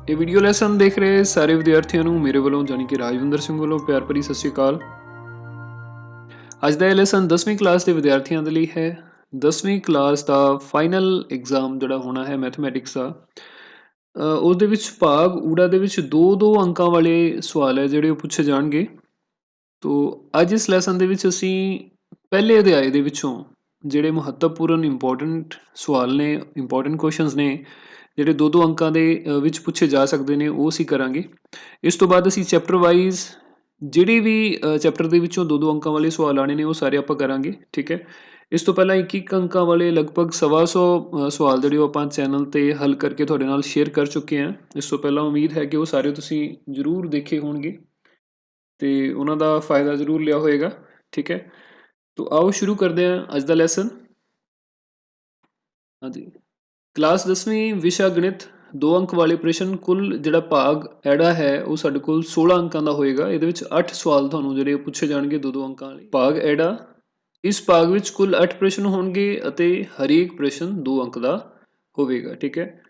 ਇਹ video lesson ਦੇਖ ਰਹੇ ਸਾਰੇ ਵਿਦਿਆਰਥੀਆਂ ਨੂੰ ਮੇਰੇ ਵੱਲੋਂ ਜਾਨੀ ਕਿ ਰਾਜਵਿੰਦਰ ਸਿੰਘ ਵੱਲੋਂ ਪਿਆਰ ਭਰੀ ਸਤਿ ਸ਼੍ਰੀ ਅਕਾਲ। ਅੱਜ ਦਾ ਇਹ ਲੈਸਨ 10ਵੀਂ ਕਲਾਸ ਦੇ ਵਿਦਿਆਰਥੀਆਂ ਦੇ ਲਈ ਹੈ। 10ਵੀਂ ਕਲਾਸ ਦਾ ਫਾਈਨਲ ਐਗਜ਼ਾਮ ਜਿਹੜਾ ਹੋਣਾ ਹੈ ਮੈਥਮੈਟਿਕਸ ਦਾ, ਉਸ ਦੇ ਵਿੱਚ ਭਾਗ ਊੜਾ ਦੇ ਵਿੱਚ 2-2 ਅੰਕਾਂ ਵਾਲੇ ਸਵਾਲ ਹੈ ਜਿਹੜੇ ਉਹ ਪੁੱਛੇ ਜਾਣਗੇ। ਤੋ ਅੱਜ ਇਸ ਲੈਸਨ ਦੇ ਵਿੱਚ ਅਸੀਂ ਪਹਿਲੇ ਅਧਿਆਏ ਦੇ ਵਿੱਚੋਂ ਜਿਹੜੇ ਮਹੱਤਵਪੂਰਨ ਇੰਪੋਰਟੈਂਟ ਸਵਾਲ ਨੇ, ਇੰਪੋਰਟੈਂਟ ਕੁਐਸਚਨਸ ਨੇ ਜਿਹੜੇ 2-2 ਅੰਕਾਂ ਦੇ ਵਿੱਚ ਪੁੱਛੇ ਜਾ ਸਕਦੇ ਨੇ, ਉਹ ਅਸੀਂ ਕਰਾਂਗੇ। ਇਸ ਤੋਂ ਬਾਅਦ ਅਸੀਂ ਚੈਪਟਰ ਵਾਈਜ਼ ਜਿਹੜੇ ਵੀ ਚੈਪਟਰ ਦੇ ਵਿੱਚੋਂ 2-2 ਅੰਕਾਂ ਵਾਲੇ ਸਵਾਲ ਆਉਣੇ ਨੇ ਉਹ ਸਾਰੇ ਆਪਾਂ ਕਰਾਂਗੇ, ਠੀਕ ਹੈ। ਇਸ ਤੋਂ ਪਹਿਲਾਂ 1-1 ਅੰਕਾਂ ਵਾਲੇ ਲਗਭਗ 125 ਸਵਾਲ ਜਿਹੜੇ ਉਹ ਆਪਾਂ ਚੈਨਲ 'ਤੇ ਹੱਲ ਕਰਕੇ ਤੁਹਾਡੇ ਨਾਲ ਸ਼ੇਅਰ ਕਰ ਚੁੱਕੇ ਹਾਂ। ਇਸ ਤੋਂ ਪਹਿਲਾਂ ਉਮੀਦ ਹੈ ਕਿ ਉਹ ਸਾਰੇ ਤੁਸੀਂ ਜ਼ਰੂਰ ਦੇਖੇ ਹੋਣਗੇ ਅਤੇ ਉਹਨਾਂ ਦਾ ਫਾਇਦਾ ਜ਼ਰੂਰ ਲਿਆ ਹੋਏਗਾ, ਠੀਕ ਹੈ। ਤੋ ਆਓ ਸ਼ੁਰੂ ਕਰਦੇ ਹਾਂ ਅੱਜ ਦਾ ਲੈਸਨ। ਹਾਂਜੀ, ਕਲਾਸ 10ਵੀਂ ਵਿਸ਼ਾ ਗਣਿਤ 2 ਅੰਕ ਵਾਲੇ ਪ੍ਰਸ਼ਨ। ਕੁੱਲ ਜਿਹੜਾ ਭਾਗ ਐੜਾ ਹੈ ਉਹ ਸਾਡੇ ਕੋਲ 16 ਅੰਕਾਂ ਦਾ ਹੋਏਗਾ। ਇਹਦੇ ਵਿੱਚ 8 ਸਵਾਲ ਤੁਹਾਨੂੰ ਜਿਹੜੇ ਪੁੱਛੇ ਜਾਣਗੇ 2-2 ਅੰਕਾਂ ਵਾਲੇ। ਭਾਗ ਐੜਾ, ਇਸ ਭਾਗ ਵਿੱਚ ਕੁੱਲ 8 ਪ੍ਰਸ਼ਨ ਹੋਣਗੇ ਅਤੇ ਹਰੇਕ ਪ੍ਰਸ਼ਨ 2 ਅੰਕ ਦਾ ਹੋਵੇਗਾ, ਠੀਕ ਹੈ।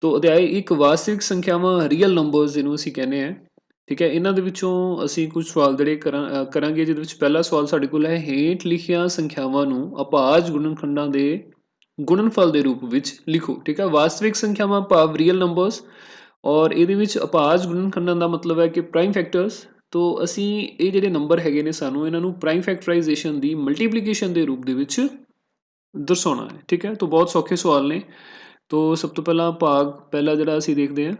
ਤੋ ਅਧਿਆਇ 1 ਵਾਸਤਵਿਕ ਸੰਖਿਆਵਾਂ ਰੀਅਲ ਨੰਬਰਸ ਜਿਹਨੂੰ ਅਸੀਂ ਕਹਿੰਦੇ ਹਾਂ, ਠੀਕ ਹੈ। ਇਹਨਾਂ ਦੇ ਵਿੱਚੋਂ ਅਸੀਂ ਕੁਝ ਸਵਾਲ ਜਿਹੜੇ ਕਰਾਂਗੇ, ਜਿਹਦੇ ਵਿੱਚ ਪਹਿਲਾ ਸਵਾਲ ਸਾਡੇ ਕੋਲ ਹੈ ਹੇਠ ਲਿਖੀਆਂ ਸੰਖਿਆਵਾਂ ਨੂੰ ਅਭਾਜ ਗੁਣਨਖੰਡਾਂ ਦੇ ਗੁਣਨਫਲ ਦੇ ਰੂਪ ਵਿੱਚ ਲਿਖੋ, ਠੀਕ ਹੈ। ਵਾਸਤਵਿਕ ਸੰਖਿਆਵਾਂ ਭਾਵ ਰੀਅਲ ਨੰਬਰਸ, ਔਰ ਇਹਦੇ ਵਿੱਚ ਅਭਾਜ ਗੁਣਨਖੰਡਾਂ ਦਾ ਮਤਲਬ ਹੈ ਕਿ ਪ੍ਰਾਈਮ ਫੈਕਟਰਸ। ਤੋ ਅਸੀਂ ਇਹ ਜਿਹੜੇ ਨੰਬਰ ਹੈਗੇ ਨੇ ਸਾਨੂੰ ਇਹਨਾਂ ਨੂੰ ਪ੍ਰਾਈਮ ਫੈਕਟਰਾਈਜੇਸ਼ਨ ਦੀ ਮਲਟੀਪਲੀਕੇਸ਼ਨ ਦੇ ਰੂਪ ਦੇ ਵਿੱਚ ਦਰਸਾਉਣਾ ਹੈ, ਠੀਕ ਹੈ। ਤੋ ਬਹੁਤ ਸੌਖੇ ਸਵਾਲ ਨੇ। ਤੋ ਸਭ ਤੋਂ ਪਹਿਲਾਂ ਭਾਗ ਪਹਿਲਾ ਜਿਹੜਾ ਅਸੀਂ ਦੇਖਦੇ ਹਾਂ,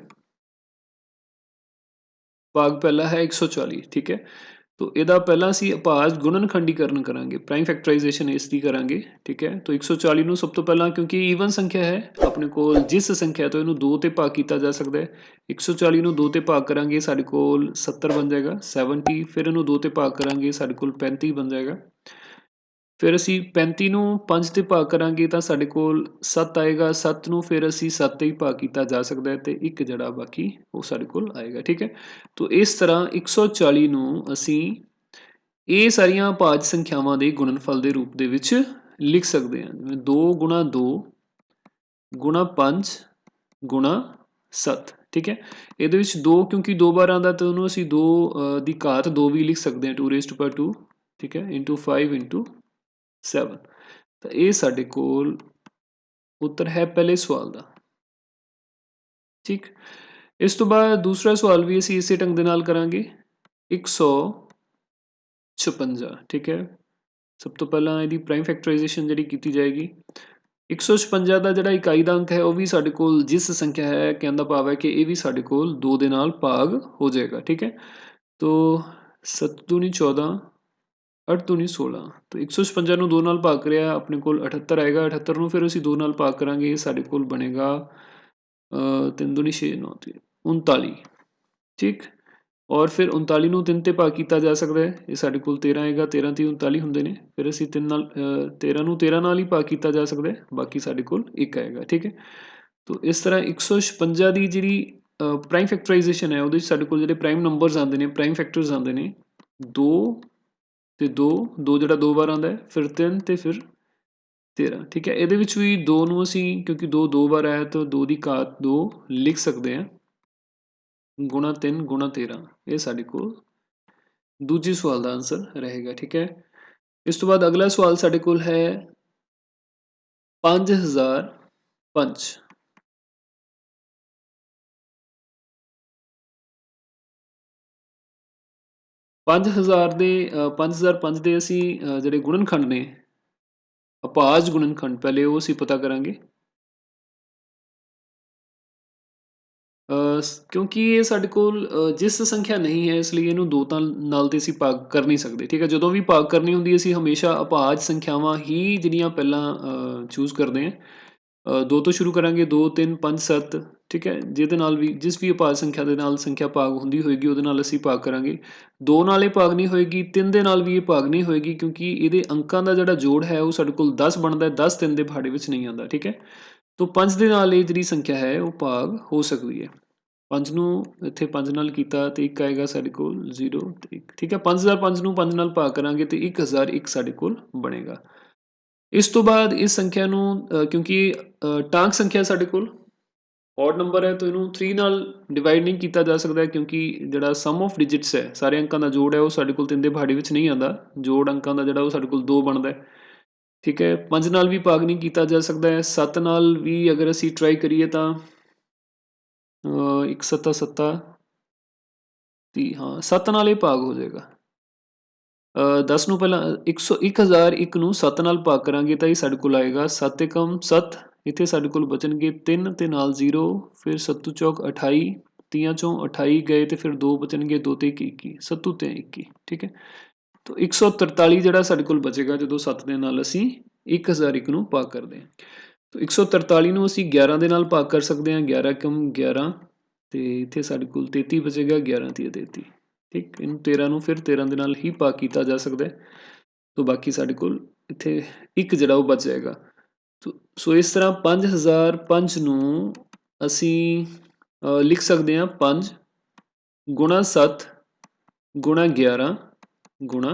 ਭਾਗ ਪਹਿਲਾ ਹੈ 140, ਠੀਕ ਹੈ। ਤੋ ਇਹਦਾ ਪਹਿਲਾਂ ਅਸੀਂ ਅਭਾਜ ਗੁਣਨਖੰਡੀਕਰਨ ਕਰਾਂਗੇ, ਪ੍ਰਾਈਮ ਫੈਕਟਰਾਈਜੇਸ਼ਨ ਇਸ ਦੀ ਕਰਾਂਗੇ, ਠੀਕ ਹੈ। ਤੋ 140 ਨੂੰ ਸਭ ਤੋਂ ਪਹਿਲਾਂ, ਕਿਉਂਕਿ ਈਵਨ ਸੰਖਿਆ ਹੈ ਆਪਣੇ ਕੋਲ, ਜਿਸ ਸੰਖਿਆ ਤੋਂ ਇਹਨੂੰ 2 ਤੇ ਭਾਗ ਕੀਤਾ ਜਾ ਸਕਦਾ ਹੈ, 140 ਨੂੰ 2 ਤੇ ਭਾਗ ਕਰਾਂਗੇ ਸਾਡੇ ਕੋਲ 70 ਬਣ ਜਾਏਗਾ, 70। ਫਿਰ ਇਹਨੂੰ 2 ਤੇ ਭਾਗ ਕਰਾਂਗੇ ਸਾਡੇ ਕੋਲ 35 ਬਣ ਜਾਏਗਾ। ਫਿਰ ਅਸੀਂ 35 ਨੂੰ 5 ਤੇ ਭਾਗ ਕਰਾਂਗੇ ਤਾਂ ਸਾਡੇ ਕੋਲ 7 ਆਏਗਾ। 7 ਨੂੰ ਫਿਰ ਅਸੀਂ 7 ਤੇ ਹੀ ਭਾਗ ਕੀਤਾ ਜਾ ਸਕਦਾ ਹੈ ਅਤੇ 1 ਜਿਹੜਾ ਬਾਕੀ ਉਹ ਸਾਡੇ ਕੋਲ ਆਏਗਾ, ਠੀਕ ਹੈ। ਤੋ ਇਸ ਤਰ੍ਹਾਂ 140 ਨੂੰ ਅਸੀਂ ਇਹ ਸਾਰੀਆਂ ਭਾਜ ਸੰਖਿਆਵਾਂ ਦੇ ਗੁਣਨਫਲ ਦੇ ਰੂਪ ਦੇ ਵਿੱਚ ਲਿਖ ਸਕਦੇ ਹਾਂ, ਜਿਵੇਂ 2 ਗੁਣਾ 2 ਗੁਣਾ 5 ਗੁਣਾ 7, ਠੀਕ ਹੈ। ਇਹਦੇ ਵਿੱਚ 2 ਕਿਉਂਕਿ 2 ਵਾਰ ਆਉਂਦਾ ਤਾਂ ਉਹਨੂੰ ਅਸੀਂ 2 ਦੀ ਘਾਤ 2 ਵੀ ਲਿਖ ਸਕਦੇ ਹਾਂ, 2^2, ਠੀਕ ਹੈ, ਇੰਟੂ 5 ਇੰਟੂ 7। ਤਾਂ ਇਹ ਸਾਡੇ ਕੋਲ ਉੱਤਰ ਹੈ ਪਹਿਲੇ ਸਵਾਲ ਦਾ, ਠੀਕ। ਇਸ ਤੋਂ ਬਾਅਦ ਦੂਸਰਾ ਸਵਾਲ ਵੀ ਅਸੀਂ ਇਸੇ ਢੰਗ ਦੇ ਨਾਲ ਕਰਾਂਗੇ। 156, ਠੀਕ ਹੈ। ਸਭ ਤੋਂ ਪਹਿਲਾਂ ਇਹਦੀ ਪ੍ਰਾਈਮ ਫੈਕਟਰਾਈਜੇਸ਼ਨ ਜਿਹੜੀ ਕੀਤੀ ਜਾਏਗੀ। 156 ਦਾ ਜਿਹੜਾ ਇਕਾਈ ਦਾ ਅੰਕ ਹੈ ਉਹ ਵੀ ਸਾਡੇ ਕੋਲ ਜਿਸ ਸੰਖਿਆ ਹੈ, ਕਹਿਣ ਦਾ ਭਾਵ ਹੈ ਕਿ ਇਹ ਵੀ ਸਾਡੇ ਕੋਲ 2 ਦੇ ਨਾਲ ਭਾਗ ਹੋ ਜਾਏਗਾ, ਠੀਕ ਹੈ। ਤੋ 7 ਦੂਣੀ 14, 8 ਦੂਣੀ 16। ਤੋ 156 ਨੂੰ 2 ਨਾਲ ਭਾਗ ਕਰਿਆ, ਆਪਣੇ ਕੋਲ 78 ਆਏਗਾ। 78 ਨੂੰ ਫਿਰ ਅਸੀਂ 2 ਨਾਲ ਭਾਗ ਕਰਾਂਗੇ, ਸਾਡੇ ਕੋਲ ਬਣੇਗਾ 3 ਦੂਣੀ 6, 9, 39, ਠੀਕ। ਔਰ ਫਿਰ 39 ਨੂੰ 3 ਤੇ ਭਾਗ ਕੀਤਾ ਜਾ ਸਕਦਾ ਹੈ, ਇਹ ਸਾਡੇ ਕੋਲ 13 ਆਏਗਾ। 13 ਤੇ 39 ਹੁੰਦੇ ਨੇ, ਫਿਰ ਅਸੀਂ 3 ਨਾਲ 13 ਨੂੰ 13 ਨਾਲ ਹੀ ਭਾਗ ਕੀਤਾ ਜਾ ਸਕਦਾ ਹੈ, ਬਾਕੀ ਸਾਡੇ ਕੋਲ 1 ਆਏਗਾ, ਠੀਕ ਹੈ। ਤੋ ਇਸ ਤਰ੍ਹਾਂ 156 ਦੀ ਜਿਹੜੀ ਪ੍ਰਾਈਮ ਫੈਕਟਰਾਈਜੇਸ਼ਨ ਹੈ ਉਹਦੇ ਵਿੱਚ ਸਾਡੇ ਕੋਲ ਜਿਹੜੇ ਪ੍ਰਾਈਮ ਨੰਬਰਸ ਆਉਂਦੇ ਨੇ, ਪ੍ਰਾਈਮ ਫੈਕਟਰਸ ਆਉਂਦੇ ਨੇ 2 ਤੇ 2, 2 ਜਿਹੜਾ 2 ਵਾਰ ਆਉਂਦਾ ਹੈ, ਫਿਰ 3 ਤੇ ਫਿਰ 13, ਠੀਕ ਹੈ। ਇਹਦੇ ਵਿੱਚ ਵੀ 2 ਨੂੰ ਅਸੀਂ, ਕਿਉਂਕਿ 2 2 ਵਾਰ ਆਇਆ ਤਾਂ 2 ਦੀ ਘਾਤ 2 ਲਿਖ ਸਕਦੇ ਹਾਂ, ਗੁਣਾ 3 ਗੁਣਾ 13। ਇਹ ਸਾਡੇ ਕੋਲ ਦੂਜੇ ਸਵਾਲ ਦਾ ਆਨਸਰ ਰਹੇਗਾ, ਠੀਕ ਹੈ। ਇਸ ਤੋਂ ਬਾਅਦ ਅਗਲਾ ਸਵਾਲ ਸਾਡੇ ਕੋਲ ਹੈ 5005। 5005 ਦੇ ਅਸੀਂ ਜਿਹੜੇ ਗੁਣਨਖੰਡ ਨੇ, ਅਭਾਜ ਗੁਣਨਖੰਡ, ਪਹਿਲੇ ਉਹ ਅਸੀਂ ਪਤਾ ਕਰਾਂਗੇ। ਕਿਉਂਕਿ ਇਹ ਸਾਡੇ ਕੋਲ ਜਿਸ ਸੰਖਿਆ ਨਹੀਂ ਹੈ, ਇਸ ਲਈ ਇਹਨੂੰ 2 ਤਾਂ ਨਾਲ ਤੇ ਅਸੀਂ ਭਾਗ ਕਰ ਨਹੀਂ ਸਕਦੇ, ਠੀਕ ਹੈ। ਜਦੋਂ ਵੀ ਭਾਗ ਕਰਨੀ ਹੁੰਦੀ ਅਸੀਂ ਹਮੇਸ਼ਾ ਅਭਾਜ ਸੰਖਿਆਵਾਂ ਹੀ ਜਿਹੜੀਆਂ ਪਹਿਲਾਂ ਚੂਜ਼ ਕਰਦੇ ਹਾਂ। 2 ਤੋਂ ਸ਼ੁਰੂ ਕਰਾਂਗੇ, 2 3 5 7, ਠੀਕ ਹੈ। ਜਿਹਦੇ ਨਾਲ ਵੀ, ਜਿਸ ਵੀ ਅਭਾਜ ਸੰਖਿਆ ਦੇ ਨਾਲ ਸੰਖਿਆ ਭਾਗ ਹੁੰਦੀ ਹੋਏਗੀ ਉਹਦੇ ਨਾਲ ਅਸੀਂ ਭਾਗ ਕਰਾਂਗੇ। 2 ਨਾਲ ਇਹ ਭਾਗ ਨਹੀਂ ਹੋਏਗੀ, 3 ਦੇ ਨਾਲ ਵੀ ਇਹ ਭਾਗ ਨਹੀਂ ਹੋਏਗੀ, ਕਿਉਂਕਿ ਇਹਦੇ ਅੰਕਾਂ ਦਾ ਜਿਹੜਾ ਜੋੜ ਹੈ ਉਹ ਸਾਡੇ ਕੋਲ 10 ਬਣਦਾ ਹੈ, 10 3 ਦੇ ਪਹਾੜੇ ਵਿੱਚ ਨਹੀਂ ਆਉਂਦਾ, ਠੀਕ ਹੈ। ਤੋ 5 ਦੇ ਨਾਲ ਇਹ ਜਿਹੜੀ ਸੰਖਿਆ ਹੈ ਉਹ ਭਾਗ ਹੋ ਸਕਦੀ ਹੈ। 5 ਨੂੰ ਇੱਥੇ 5 ਨਾਲ ਕੀਤਾ ਤੇ 1 ਆਏਗਾ ਸਾਡੇ ਕੋਲ, 0 ਤੇ 1, ਠੀਕ ਹੈ। 5005 ਨੂੰ 5 ਨਾਲ ਭਾਗ ਕਰਾਂਗੇ ਤੇ 1001 ਸਾਡੇ ਕੋਲ ਬਣੇਗਾ। ਇਸ ਤੋਂ ਬਾਅਦ ਇਸ ਸੰਖਿਆ ਨੂੰ ਕਿਉਂਕਿ ਟਾਂਕ ਸੰਖਿਆ ਸਾਡੇ ਕੋਲ, ਔਡ ਨੰਬਰ ਹੈ ਤਾਂ ਇਹਨੂੰ 3 ਨਾਲ ਡਿਵਾਈਡ ਨਹੀਂ ਕੀਤਾ ਜਾ ਸਕਦਾ ਕਿਉਂਕਿ ਜਿਹੜਾ ਸਮ ਆਫ ਡਿਜਿਟਸ ਹੈ ਸਾਰੇ ਅੰਕਾਂ ਦਾ ਜੋੜ ਹੈ ਉਹ ਸਾਡੇ ਕੋਲ 3 ਦੇ ਪਹਾੜੇ ਵਿੱਚ ਨਹੀਂ ਆਉਂਦਾ। ਜੋੜ ਅੰਕਾਂ ਦਾ ਜਿਹੜਾ ਉਹ ਸਾਡੇ ਕੋਲ 2 ਬਣਦਾ ਹੈ। ਠੀਕ ਹੈ, 5 ਨਾਲ ਵੀ ਭਾਗ ਨਹੀਂ ਕੀਤਾ ਜਾ ਸਕਦਾ ਹੈ। 7 ਨਾਲ ਵੀ ਅਗਰ ਅਸੀਂ ਟਰਾਈ ਕਰੀਏ ਤਾਂ 1 ਸੱਤਾ ਸੱਤਾ 30, ਹਾਂ 7 ਨਾਲ ਇਹ ਭਾਗ ਹੋ ਜਾਏਗਾ। 10 ਨੂੰ ਪਹਿਲਾਂ 1001 ਨੂੰ 7 ਨਾਲ ਭਾਗ ਕਰਾਂਗੇ ਤਾਂ ਇਹ ਸਾਡੇ ਕੋਲ ਆਏਗਾ 7 ਏਕਮ 7। ਇੱਥੇ ਸਾਡੇ ਕੋਲ ਬਚਣਗੇ 3 ਤੇ ਨਾਲ 0, ਫਿਰ 7 ਚੌਕ 28, 30 ਚੋਂ 28 ਗਏ ਤੇ ਫਿਰ 2 ਬਚਣਗੇ, 2 ਤੇ 21, 7 ਤੇ 21। ਠੀਕ ਹੈ, ਤਾਂ 143 ਜਿਹੜਾ ਸਾਡੇ ਕੋਲ ਬਚੇਗਾ ਜਦੋਂ 7 ਦੇ ਨਾਲ ਅਸੀਂ 1001 ਨੂੰ ਭਾਗ ਕਰਦੇ ਹਾਂ। ਤਾਂ 143 ਨੂੰ ਅਸੀਂ 11 ਦੇ ਨਾਲ ਭਾਗ ਕਰ ਸਕਦੇ ਹਾਂ। 11 ਏਕਮ 11 ਤੇ ਇੱਥੇ ਸਾਡੇ ਕੋਲ 33 ਬਚੇਗਾ, 11 ਤੀਆ 33। ਠੀਕ, ਇਹਨੂੰ 13 ਨੂੰ ਫਿਰ 13 ਦੇ ਨਾਲ ਹੀ ਭਾਗ ਕੀਤਾ ਜਾ ਸਕਦਾ ਹੈ। ਤਾਂ ਬਾਕੀ ਸਾਡੇ ਕੋਲ ਇੱਥੇ 1 ਜਿਹੜਾ ਉਹ ਬਚ ਜਾਏਗਾ। ਸੋ ਇਸ ਤਰ੍ਹਾਂ 5005 ਨੂੰ ਅਸੀਂ ਲਿਖ ਸਕਦੇ ਹਾਂ 5 ਗੁਣਾ 7 ਗੁਣਾ 11 ਗੁਣਾ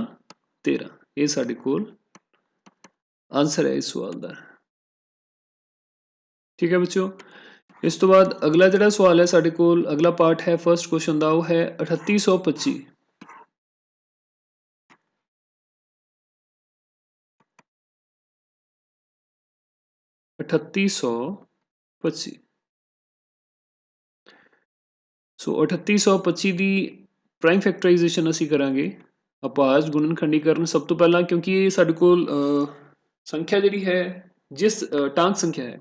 13। ਇਹ ਸਾਡੇ ਕੋਲ ਆਨਸਰ ਹੈ ਇਸ ਸਵਾਲ ਦਾ। ਠੀਕ ਹੈ ਬੱਚਿਓ, ਇਸ ਤੋਂ ਬਾਅਦ ਅਗਲਾ ਜਿਹੜਾ ਸਵਾਲ ਹੈ ਸਾਡੇ ਕੋਲ, ਅਗਲਾ ਪਾਰਟ ਹੈ ਫਸਟ ਕੁਐਸਚਨ ਦਾ, ਉਹ ਹੈ 3825। 3825। ਸੋ 3825 ਦੀ ਪ੍ਰਾਈਮ ਫੈਕਟਰਾਈਜੇਸ਼ਨ ਅਸੀਂ ਕਰਾਂਗੇ ਅਪਾਜ ਗੁਣਨ ਖੰਡੀਕਰਨ। ਸਭ ਤੋਂ ਪਹਿਲਾਂ ਕਿਉਂਕਿ ਇਹ ਸਾਡੇ ਕੋਲ ਸੰਖਿਆ ਜਿਹੜੀ ਹੈ ਜਿਸ ਟਾਂਕ ਸੰਖਿਆ ਹੈ,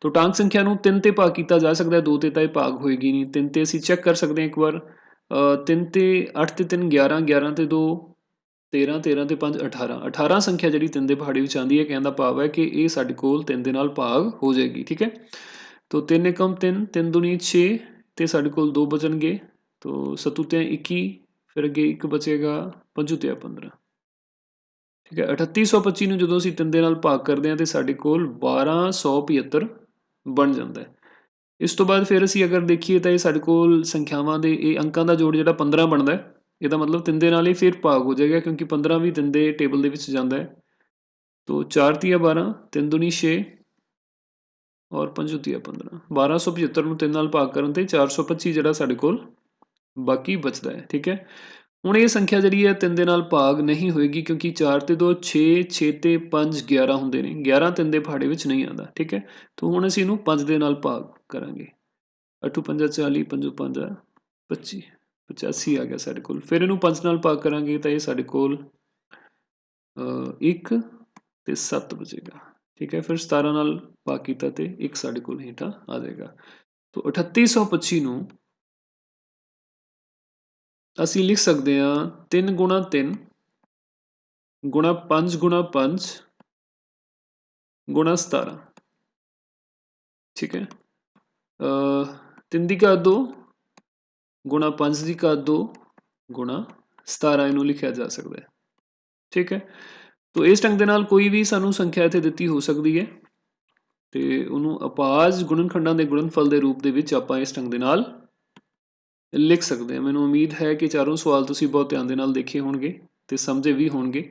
ਤਾਂ ਟਾਂਕ ਸੰਖਿਆ ਨੂੰ 3 ਤੇ ਭਾਗ ਕੀਤਾ ਜਾ ਸਕਦਾ ਹੈ, 2 ਤੇ ਤਾਂ ਇਹ ਭਾਗ ਹੋਏਗੀ ਨਹੀਂ। 3 ਤੇ ਅਸੀਂ ਚੈੱਕ ਕਰ ਸਕਦੇ ਹਾਂ ਇੱਕ ਵਾਰ। 3 ਤੇ 8 ਤੇ 3 11, 11 ਤੇ 2 13, 13 ਤੇ 5 18। 18 ਸੰਖਿਆ ਜਿਹੜੀ 3 ਦੇ ਪਹਾੜੇ ਵਿੱਚ ਆਉਂਦੀ ਹੈ, ਕਹਿਣ ਦਾ ਭਾਵ ਹੈ ਕਿ ਇਹ ਸਾਡੇ ਕੋਲ 3 ਦੇ ਨਾਲ ਭਾਗ ਹੋ ਜਾਏਗੀ। ਠੀਕ ਹੈ, ਤਾਂ 3 ਏਕਮ 3, 3 ਦੂਣੀ 6 ਤੇ ਸਾਡੇ ਕੋਲ 2 ਬਚਣਗੇ, ਤਾਂ 7 ਤੇ 21, ਫਿਰ ਅੱਗੇ 1 ਬਚੇਗਾ, 5 ਤੇ 15। ਠੀਕ ਹੈ, 3825 ਨੂੰ ਜਦੋਂ ਅਸੀਂ 3 ਦੇ ਨਾਲ ਭਾਗ ਕਰਦੇ ਹਾਂ ਤਾਂ ਸਾਡੇ ਕੋਲ 1275 ਬਣ ਜਾਂਦਾ ਹੈ। ਇਸ ਤੋਂ ਬਾਅਦ ਫਿਰ ਅਸੀਂ ਅਗਰ ਦੇਖੀਏ ਤਾਂ ਇਹ ਸਾਡੇ ਕੋਲ ਸੰਖਿਆਵਾਂ ਦੇ ਇਹ ਅੰਕਾਂ ਦਾ ਜੋੜ ਜਿਹੜਾ 15 ਬਣਦਾ ਹੈ। ਇਹਦਾ ਮਤਲਬ 3 ਦੇ ਨਾਲ ਹੀ ਫਿਰ ਭਾਗ ਹੋ ਜਾਏਗਾ ਕਿਉਂਕਿ 15 ਵੀ 3 ਦੇ ਟੇਬਲ ਦੇ ਵਿੱਚ ਜਾਂਦਾ ਹੈ। ਤਾਂ 4 ਤੀਆ 12, 3 ਦੂਣੀ 6 ਔਰ 5 ਤੀਆ 15। 1275 ਨੂੰ 3 ਨਾਲ ਭਾਗ ਕਰਨ ਤੇ 425 ਜਿਹੜਾ ਸਾਡੇ ਕੋਲ ਬਾਕੀ ਬਚਦਾ ਹੈ। ਠੀਕ ਹੈ, ਹੁਣ ਇਹ ਸੰਖਿਆ ਜਿਹੜੀ ਹੈ 3 ਦੇ ਨਾਲ ਭਾਗ ਨਹੀਂ ਹੋਏਗੀ ਕਿਉਂਕਿ 4 ਤੇ 2 6, 6 ਤੇ 5 11 ਹੁੰਦੇ ਨੇ। 11 3 ਦੇ ਪਹਾੜੇ ਵਿੱਚ ਨਹੀਂ ਆਉਂਦਾ। ਠੀਕ ਹੈ, ਤਾਂ ਹੁਣ ਅਸੀਂ ਇਹਨੂੰ 5 ਦੇ ਨਾਲ ਭਾਗ ਕਰਾਂਗੇ। 8 5 40, 5 5 25, 85 ਆ ਗਿਆ ਸਾਡੇ ਕੋਲ। ਫਿਰ ਇਹਨੂੰ 5 ਨਾਲ ਭਾਗ ਕਰਾਂਗੇ ਤਾਂ ਇਹ ਸਾਡੇ ਕੋਲ 1 ਤੇ 7 ਬਚੇਗਾ। ਠੀਕ ਹੈ, ਫਿਰ 17 ਨਾਲ ਭਾਗ ਕੀਤਾ ਤੇ 1 ਸਾਡੇ ਕੋਲ ਹੇਠਾਂ ਆ ਜਾਏਗਾ। ਤਾਂ 3825 ਨੂੰ ਅਸੀਂ ਲਿਖ ਸਕਦੇ ਹਾਂ 3 ਗੁਣਾ 3 ਗੁਣਾ 5 ਗੁਣਾ 5 ਗੁਣਾ 17। ਠੀਕ ਹੈ, 3 ਦੀ ਘਾਤ 2 ਗੁਣਾ 5 ਦੀ ਘਾਤ 2 ਗੁਣਾ 17 ਇਹਨੂੰ ਲਿਖਿਆ ਜਾ ਸਕਦਾ ਹੈ। ਠੀਕ ਹੈ, ਤਾਂ ਇਸ ਢੰਗ ਦੇ ਨਾਲ ਕੋਈ ਵੀ ਸਾਨੂੰ ਸੰਖਿਆ ਇੱਥੇ ਦਿੱਤੀ ਹੋ ਸਕਦੀ ਹੈ ਤੇ ਉਹਨੂੰ ਅਪਾਜ ਗੁਣਨਖੰਡਾਂ ਦੇ ਗੁਣਨਫਲ ਦੇ ਰੂਪ ਦੇ ਵਿੱਚ ਆਪਾਂ ਇਸ ਢੰਗ ਦੇ ਨਾਲ ਲਿਖ ਸਕਦੇ ਹਾਂ। ਮੈਨੂੰ ਉਮੀਦ ਹੈ ਕਿ ਚਾਰੋਂ ਸਵਾਲ ਤੁਸੀਂ ਬਹੁਤ ਧਿਆਨ ਦੇ ਨਾਲ ਦੇਖੇ ਹੋਣਗੇ ਤੇ ਸਮਝੇ ਵੀ ਹੋਣਗੇ।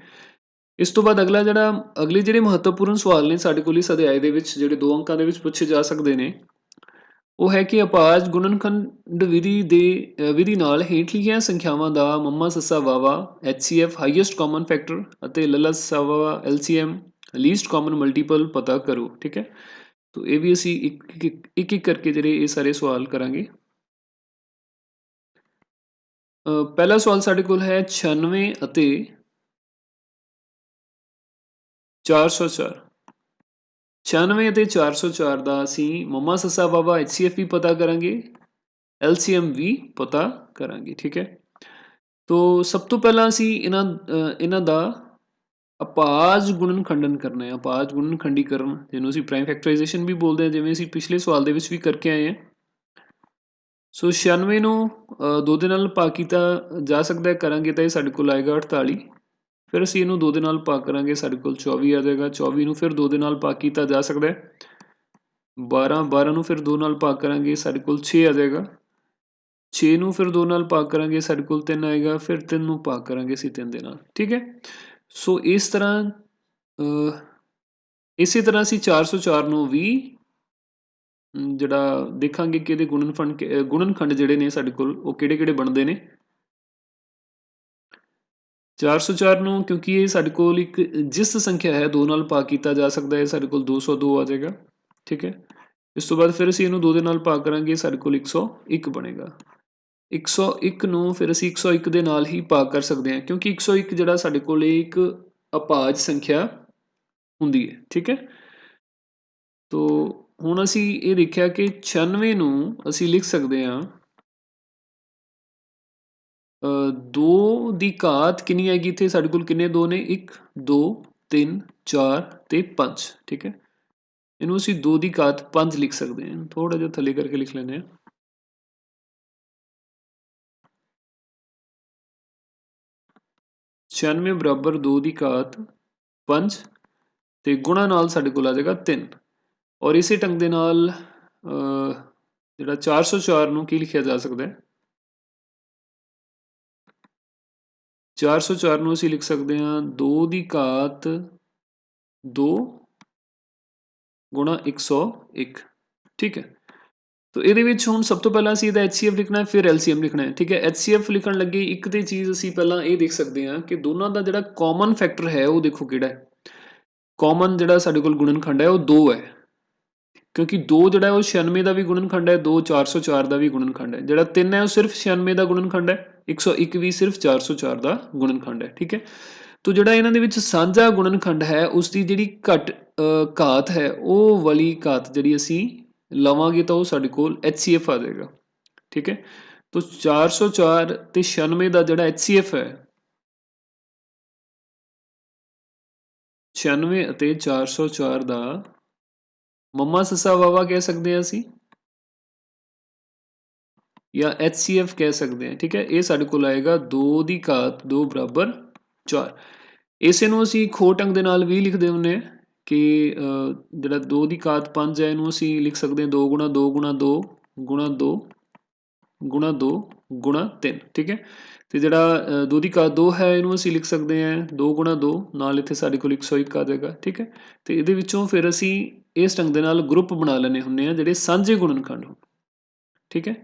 ਇਸ ਤੋਂ ਬਾਅਦ ਅਗਲੇ ਜਿਹੜੇ ਮਹੱਤਵਪੂਰਨ ਸਵਾਲ ਨੇ ਸਾਡੇ ਕੋਲ ਇਸ ਅਧਿਆਏ ਦੇ ਵਿੱਚ ਜਿਹੜੇ 2 ਅੰਕਾਂ ਦੇ ਵਿੱਚ ਪੁੱਛੇ ਜਾ ਸਕਦੇ ਨੇ, ਉਹ ਹੈ ਕਿ ਅਪਾਜ ਗੁਣਨਖੰਡ ਵਿਧੀ ਨਾਲ ਹੇਠਲੀਆਂ ਸੰਖਿਆਵਾਂ ਦਾ ਮੱਮਾ ਸੱਸਾ ਵਾਵਾ HCF ਹਾਈਐਸਟ ਕਾਮਨ ਫੈਕਟਰ ਅਤੇ ਲੱਲਾ ਸੱਸਾ ਵਾਵਾ LCM ਲੀਸਟ ਕਾਮਨ ਮਲਟੀਪਲ ਪਤਾ ਕਰੋ। ਠੀਕ ਹੈ, ਤਾਂ ਇਹ ਵੀ ਅਸੀਂ ਇੱਕ ਇੱਕ ਕਰਕੇ ਜਿਹੜੇ ਇਹ ਸਾਰੇ ਸਵਾਲ ਕਰਾਂਗੇ। ਪਹਿਲਾ ਸਵਾਲ ਸਾਡੇ ਕੋਲ ਹੈ 96 ਅਤੇ 404। 96 ਅਤੇ 404 ਦਾ ਅਸੀਂ ਮੱਮਾ ਸੱਸਾ ਵਾਵਾ HCF ਵੀ ਪਤਾ ਕਰਾਂਗੇ, LCM ਵੀ ਪਤਾ ਕਰਾਂਗੇ। ਠੀਕ ਹੈ, ਤਾਂ ਸਭ ਤੋਂ ਪਹਿਲਾਂ ਅਸੀਂ ਇਹਨਾਂ ਦਾ ਅਪਾਜ ਗੁਣਨਖੰਡਨ ਕਰਨਾ ਹੈ। ਅਪਾਜ ਗੁਣਨਖੰਡੀਕਰਨ ਜਿਹਨੂੰ ਅਸੀਂ ਪ੍ਰਾਈਮ ਫੈਕਟਰਾਈਜੇਸ਼ਨ ਵੀ ਬੋਲਦੇ ਹਾਂ, ਜਿਵੇਂ ਅਸੀਂ ਪਿਛਲੇ ਸਵਾਲ ਦੇ ਵਿੱਚ ਵੀ ਕਰਕੇ ਆਏ ਹਾਂ। ਸੋ 96 ਨੂੰ 2 ਦੇ ਨਾਲ ਭਾਗ ਕੀਤਾ ਜਾ ਸਕਦਾ ਹੈ, ਕਰਾਂਗੇ ਤਾਂ ਇਹ ਸਾਡੇ ਕੋਲ ਆਏਗਾ 48। ਫਿਰ ਅਸੀਂ ਇਹਨੂੰ 2 ਦੇ ਨਾਲ ਭਾਗ ਕਰਾਂਗੇ, ਸਾਡੇ ਕੋਲ 24 ਆ ਜਾਏਗਾ। 24 ਨੂੰ ਫਿਰ 2 ਦੇ ਨਾਲ ਭਾਗ ਕੀਤਾ ਜਾ ਸਕਦਾ ਹੈ। 12 ਨੂੰ ਫਿਰ 2 ਨਾਲ ਭਾਗ ਕਰਾਂਗੇ, ਸਾਡੇ ਕੋਲ 6 ਆ ਜਾਏਗਾ। 6 ਨੂੰ ਫਿਰ 2 ਨਾਲ ਭਾਗ ਕਰਾਂਗੇ, ਸਾਡੇ ਕੋਲ 3 ਆਏਗਾ। ਫਿਰ 3 ਨੂੰ ਭਾਗ ਕਰਾਂਗੇ ਅਸੀਂ 3 ਦੇ ਨਾਲ। ਠੀਕ ਹੈ, ਸੋ ਇਸ ਤਰ੍ਹਾਂ ਇਸੇ ਤਰ੍ਹਾਂ ਅਸੀਂ 404 ਨੂੰ ਵੀ ਜਿਹੜਾ ਦੇਖਾਂਗੇ ਕਿ ਇਹਦੇ ਗੁਣਨਖੰਡ ਜਿਹੜੇ ਨੇ ਸਾਡੇ ਕੋਲ ਉਹ ਕਿਹੜੇ-ਕਿਹੜੇ ਬਣਦੇ ਨੇ। 404 ਨੂੰ ਕਿਉਂਕਿ ਇਹ ਸਾਡੇ ਕੋਲ ਇੱਕ ਜਿਸ ਸੰਖਿਆ ਹੈ 2 ਨਾਲ ਭਾਗ ਕੀਤਾ ਜਾ ਸਕਦਾ ਹੈ, ਸਾਡੇ ਕੋਲ 202 ਆ ਜਾਏਗਾ। ਠੀਕ ਹੈ, ਇਸ ਤੋਂ ਬਾਅਦ ਫਿਰ ਅਸੀਂ ਇਹਨੂੰ 2 ਦੇ ਨਾਲ ਭਾਗ ਕਰਾਂਗੇ, ਸਾਡੇ ਕੋਲ 101 ਬਣੇਗਾ। 101 ਨੂੰ ਫਿਰ ਅਸੀਂ 101 ਦੇ ਨਾਲ ਹੀ ਭਾਗ ਕਰ ਸਕਦੇ ਹਾਂ, ਕਿਉਂਕਿ 101 ਜਿਹੜਾ ਸਾਡੇ ਕੋਲ ਇੱਕ ਅਭਾਜ ਸੰਖਿਆ ਹੁੰਦੀ ਹੈ। ਠੀਕ ਹੈ, ਤੋ ਹੁਣ ਅਸੀਂ ਇਹ ਦੇਖਿਆ ਕਿ 96 ਨੂੰ ਅਸੀਂ ਲਿਖ ਸਕਦੇ ਹਾਂ 2 ਦੀ ਘਾਤ ਕਿੰਨੀ ਆਏਗੀ, ਇੱਥੇ ਸਾਡੇ ਕੋਲ ਕਿੰਨੇ 2 ਨੇ 1 2 3 4 ਤੇ 5। ਠੀਕ ਹੈ, ਇਹਨੂੰ ਅਸੀਂ 2 ਦੀ ਘਾਤ 5 ਲਿਖ ਸਕਦੇ ਹਾਂ, ਥੋੜਾ ਜਿਹਾ ਥੱਲੇ ਕਰਕੇ ਲਿਖ ਲੈਂਦੇ ਹਾਂ। 96 ਬਰਾਬਰ 2 ਦੀ ਘਾਤ 5 ਤੇ ਗੁਣਾ ਨਾਲ ਸਾਡੇ ਕੋਲ ਆ ਜਾਏਗਾ 3। ਔਰ ਇਸੇ ਢੰਗ ਦੇ ਨਾਲ ਜਿਹੜਾ 404 ਨੂੰ ਕੀ ਲਿਖਿਆ ਜਾ ਸਕਦਾ ਹੈ, 404 ਨੂੰ ਅਸੀਂ ਲਿਖ ਸਕਦੇ ਹਾਂ 2 ਦੀ ਘਾਤ 2 ਗੁਣਾ 101। ਠੀਕ ਹੈ, ਤੋ ਇਹਦੇ ਵਿੱਚ ਹੁਣ ਸਭ ਤੋਂ ਪਹਿਲਾਂ ਅਸੀਂ ਇਹਦਾ HCF ਲਿਖਣਾ ਹੈ, ਫਿਰ LCM ਲਿਖਣਾ ਹੈ। ਠੀਕ ਹੈ, HCF ਲਿਖਣ ਲੱਗੇ ਇੱਕ ਤੇ ਚੀਜ਼ ਅਸੀਂ ਪਹਿਲਾਂ ਇਹ ਦੇਖ ਸਕਦੇ ਹਾਂ ਕਿ ਦੋਨਾਂ ਦਾ ਜਿਹੜਾ ਕਾਮਨ ਫੈਕਟਰ ਹੈ ਉਹ ਦੇਖੋ ਕਿਹੜਾ ਹੈ। ਕਾਮਨ ਜਿਹੜਾ ਸਾਡੇ ਕੋਲ ਗੁਣਨਖੰਡ ਹੈ ਉਹ 2 ਹੈ, ਕਿਉਂਕਿ 2 ਜਿਹੜਾ ਉਹ 96 ਦਾ ਵੀ ਗੁਣਨਖੰਡ ਹੈ, 2 404 ਦਾ ਵੀ ਗੁਣਨਖੰਡ ਹੈ। ਜਿਹੜਾ 3 ਹੈ ਉਹ ਸਿਰਫ 96 ਦਾ ਗੁਣਨਖੰਡ ਹੈ, 101 ਵੀ ਸਿਰਫ 404 ਦਾ ਗੁਣਨਖੰਡ ਹੈ। ਠੀਕ ਹੈ, ਤੋ ਜਿਹੜਾ ਇਹਨਾਂ ਦੇ ਵਿੱਚ ਸਾਂਝਾ ਗੁਣਨਖੰਡ ਹੈ ਉਸ ਦੀ ਜਿਹੜੀ ਘਾਤ ਹੈ ਉਹ ਵਾਲੀ ਘਾਤ ਜਿਹੜੀ ਅਸੀਂ ਲਵਾਂਗੇ ਤਾਂ ਉਹ ਸਾਡੇ ਕੋਲ HCF ਆ ਜਾਏਗਾ। ਠੀਕ ਹੈ, ਤੋ 404 ਤੇ 96 ਦਾ ਜਿਹੜਾ HCF ਹੈ, 96 ਅਤੇ 404 ਦਾ ਮੰਮਾ ਸੱਸਾ ਵਾਵਾ ਕਹਿ ਸਕਦੇ ਹਾਂ ਅਸੀਂ, ਜਾਂ HCF ਕਹਿ ਸਕਦੇ ਹਾਂ। ਠੀਕ ਹੈ, ਇਹ ਸਾਡੇ ਕੋਲ ਆਏਗਾ 2 ਦੀ ਘਾਤ 2 ਬਰਾਬਰ 4। ਇਸੇ ਨੂੰ ਅਸੀਂ ਇੱਕ ਹੋਰ ਢੰਗ ਦੇ ਨਾਲ ਵੀ ਲਿਖਦੇ ਹੁੰਦੇ ਹਾਂ ਕਿ ਜਿਹੜਾ 2 ਦੀ ਘਾਤ 5 ਹੈ ਇਹਨੂੰ ਅਸੀਂ ਲਿਖ ਸਕਦੇ ਹਾਂ 2 ਗੁਣਾ 2 ਗੁਣਾ 2 ਗੁਣਾ 2 ਗੁਣਾ 2 ਗੁਣਾ 3। ਠੀਕ ਹੈ, ਤੇ ਜਿਹੜਾ 2 ਦੀ ਘਾਤ 2 ਹੈ ਇਹਨੂੰ ਅਸੀਂ ਲਿਖ ਸਕਦੇ ਹਾਂ 2 ਗੁਣਾ 2 ਨਾਲ, ਇੱਥੇ ਸਾਡੇ ਕੋਲ 101 ਆ ਜਾਏਗਾ। ਠੀਕ ਹੈ, ਤੇ ਇਹਦੇ ਵਿੱਚੋਂ ਫਿਰ ਅਸੀਂ ਇਸ ਢੰਗ ਦੇ ਨਾਲ ਗਰੁੱਪ ਬਣਾ ਲੈਣੇ ਹੁੰਦੇ ਆ ਜਿਹੜੇ ਸਾਂਝੇ ਗੁਣਨਖੰਡ ਹੋਣ। ਠੀਕ ਹੈ,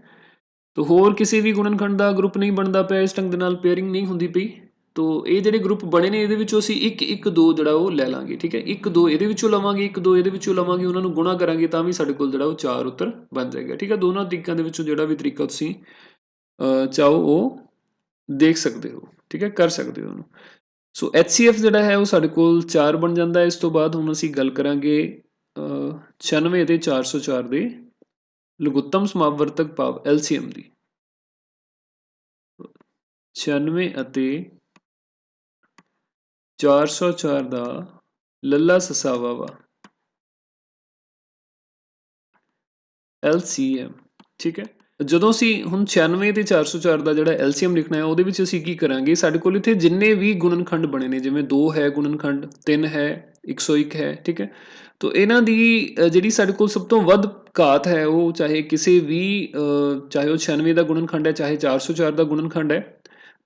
ਤੋ ਹੋਰ ਕਿਸੇ ਵੀ ਗੁਣਨਖੰਡ ਦਾ ਗਰੁੱਪ ਨਹੀਂ ਬਣਦਾ ਪਿਆ, ਇਸ ਢੰਗ ਦੇ ਨਾਲ ਪੇਅਰਿੰਗ ਨਹੀਂ ਹੁੰਦੀ ਪਈ। ਤੋ ਇਹ ਜਿਹੜੇ ਗਰੁੱਪ ਬਣੇ ਨੇ ਇਹਦੇ ਵਿੱਚੋਂ ਅਸੀਂ 1 1 2 ਜਿਹੜਾ ਉਹ ਲੈ ਲਾਂਗੇ। ਠੀਕ ਹੈ, 1 2 ਇਹਦੇ ਵਿੱਚੋਂ ਲਵਾਂਗੇ, 1 2 ਇਹਦੇ ਵਿੱਚੋਂ ਲਵਾਂਗੇ, ਉਹਨਾਂ ਨੂੰ ਗੁਣਾ ਕਰਾਂਗੇ ਤਾਂ ਵੀ ਸਾਡੇ ਕੋਲ ਜਿਹੜਾ ਉਹ 4 ਉੱਤਰ ਬਣ ਜਾਏਗਾ। ਠੀਕ ਹੈ, ਦੋਨਾਂ ਤਰੀਕਿਆਂ ਦੇ ਵਿੱਚੋਂ ਜਿਹੜਾ ਵੀ ਤਰੀਕਾ ਤੁਸੀਂ ਚਾਹੋ ਉਹ ਦੇਖ ਸਕਦੇ ਹੋ। ਠੀਕ ਹੈ, ਕਰ ਸਕਦੇ ਹੋ ਉਹਨੂੰ। ਸੋ HCF ਜਿਹੜਾ ਹੈ ਉਹ ਸਾਡੇ ਕੋਲ 4 ਬਣ ਜਾਂਦਾ ਹੈ। ਇਸ ਤੋਂ ਬਾਅਦ ਹੁਣ ਅਸੀਂ ਗੱਲ ਕਰਾਂਗੇ 96 ਅਤੇ 404 ਦੇ ਲਘੁੱਤਮ ਸਮਾਵਰਤਕ ਭਾਵ LCM ਦੀ। 96 ਅਤੇ 404 ਦਾ ਲੱਲਾ ਸੱਸਾ ਵਾਵਾ LCM। ਠੀਕ ਹੈ, ਜਦੋਂ ਅਸੀਂ ਹੁਣ 96 ਤੇ 404 ਦਾ ਜਿਹੜਾ LCM ਲਿਖਣਾ ਹੈ ਉਹਦੇ ਵਿੱਚ ਅਸੀਂ ਕੀ ਕਰਾਂਗੇ, ਸਾਡੇ ਕੋਲ ਇੱਥੇ ਜਿੰਨੇ ਵੀ ਗੁਣਨਖੰਡ ਬਣੇ ਨੇ, ਜਿਵੇਂ 2 ਹੈ ਗੁਣਨਖੰਡ, 3 ਹੈ, 101 ਹੈ। ਠੀਕ ਹੈ, ਤੋ ਇਹਨਾਂ ਦੀ ਜਿਹੜੀ ਸਾਡੇ ਕੋਲ ਸਭ ਤੋਂ ਵੱਧ ਘਾਤ ਹੈ ਉਹ ਚਾਹੇ ਕਿਸੇ ਵੀ ਚਾਹੇ ਉਹ 96 ਦਾ ਗੁਣਨਖੰਡ ਹੈ, ਚਾਹੇ 404 ਦਾ ਗੁਣਨਖੰਡ ਹੈ,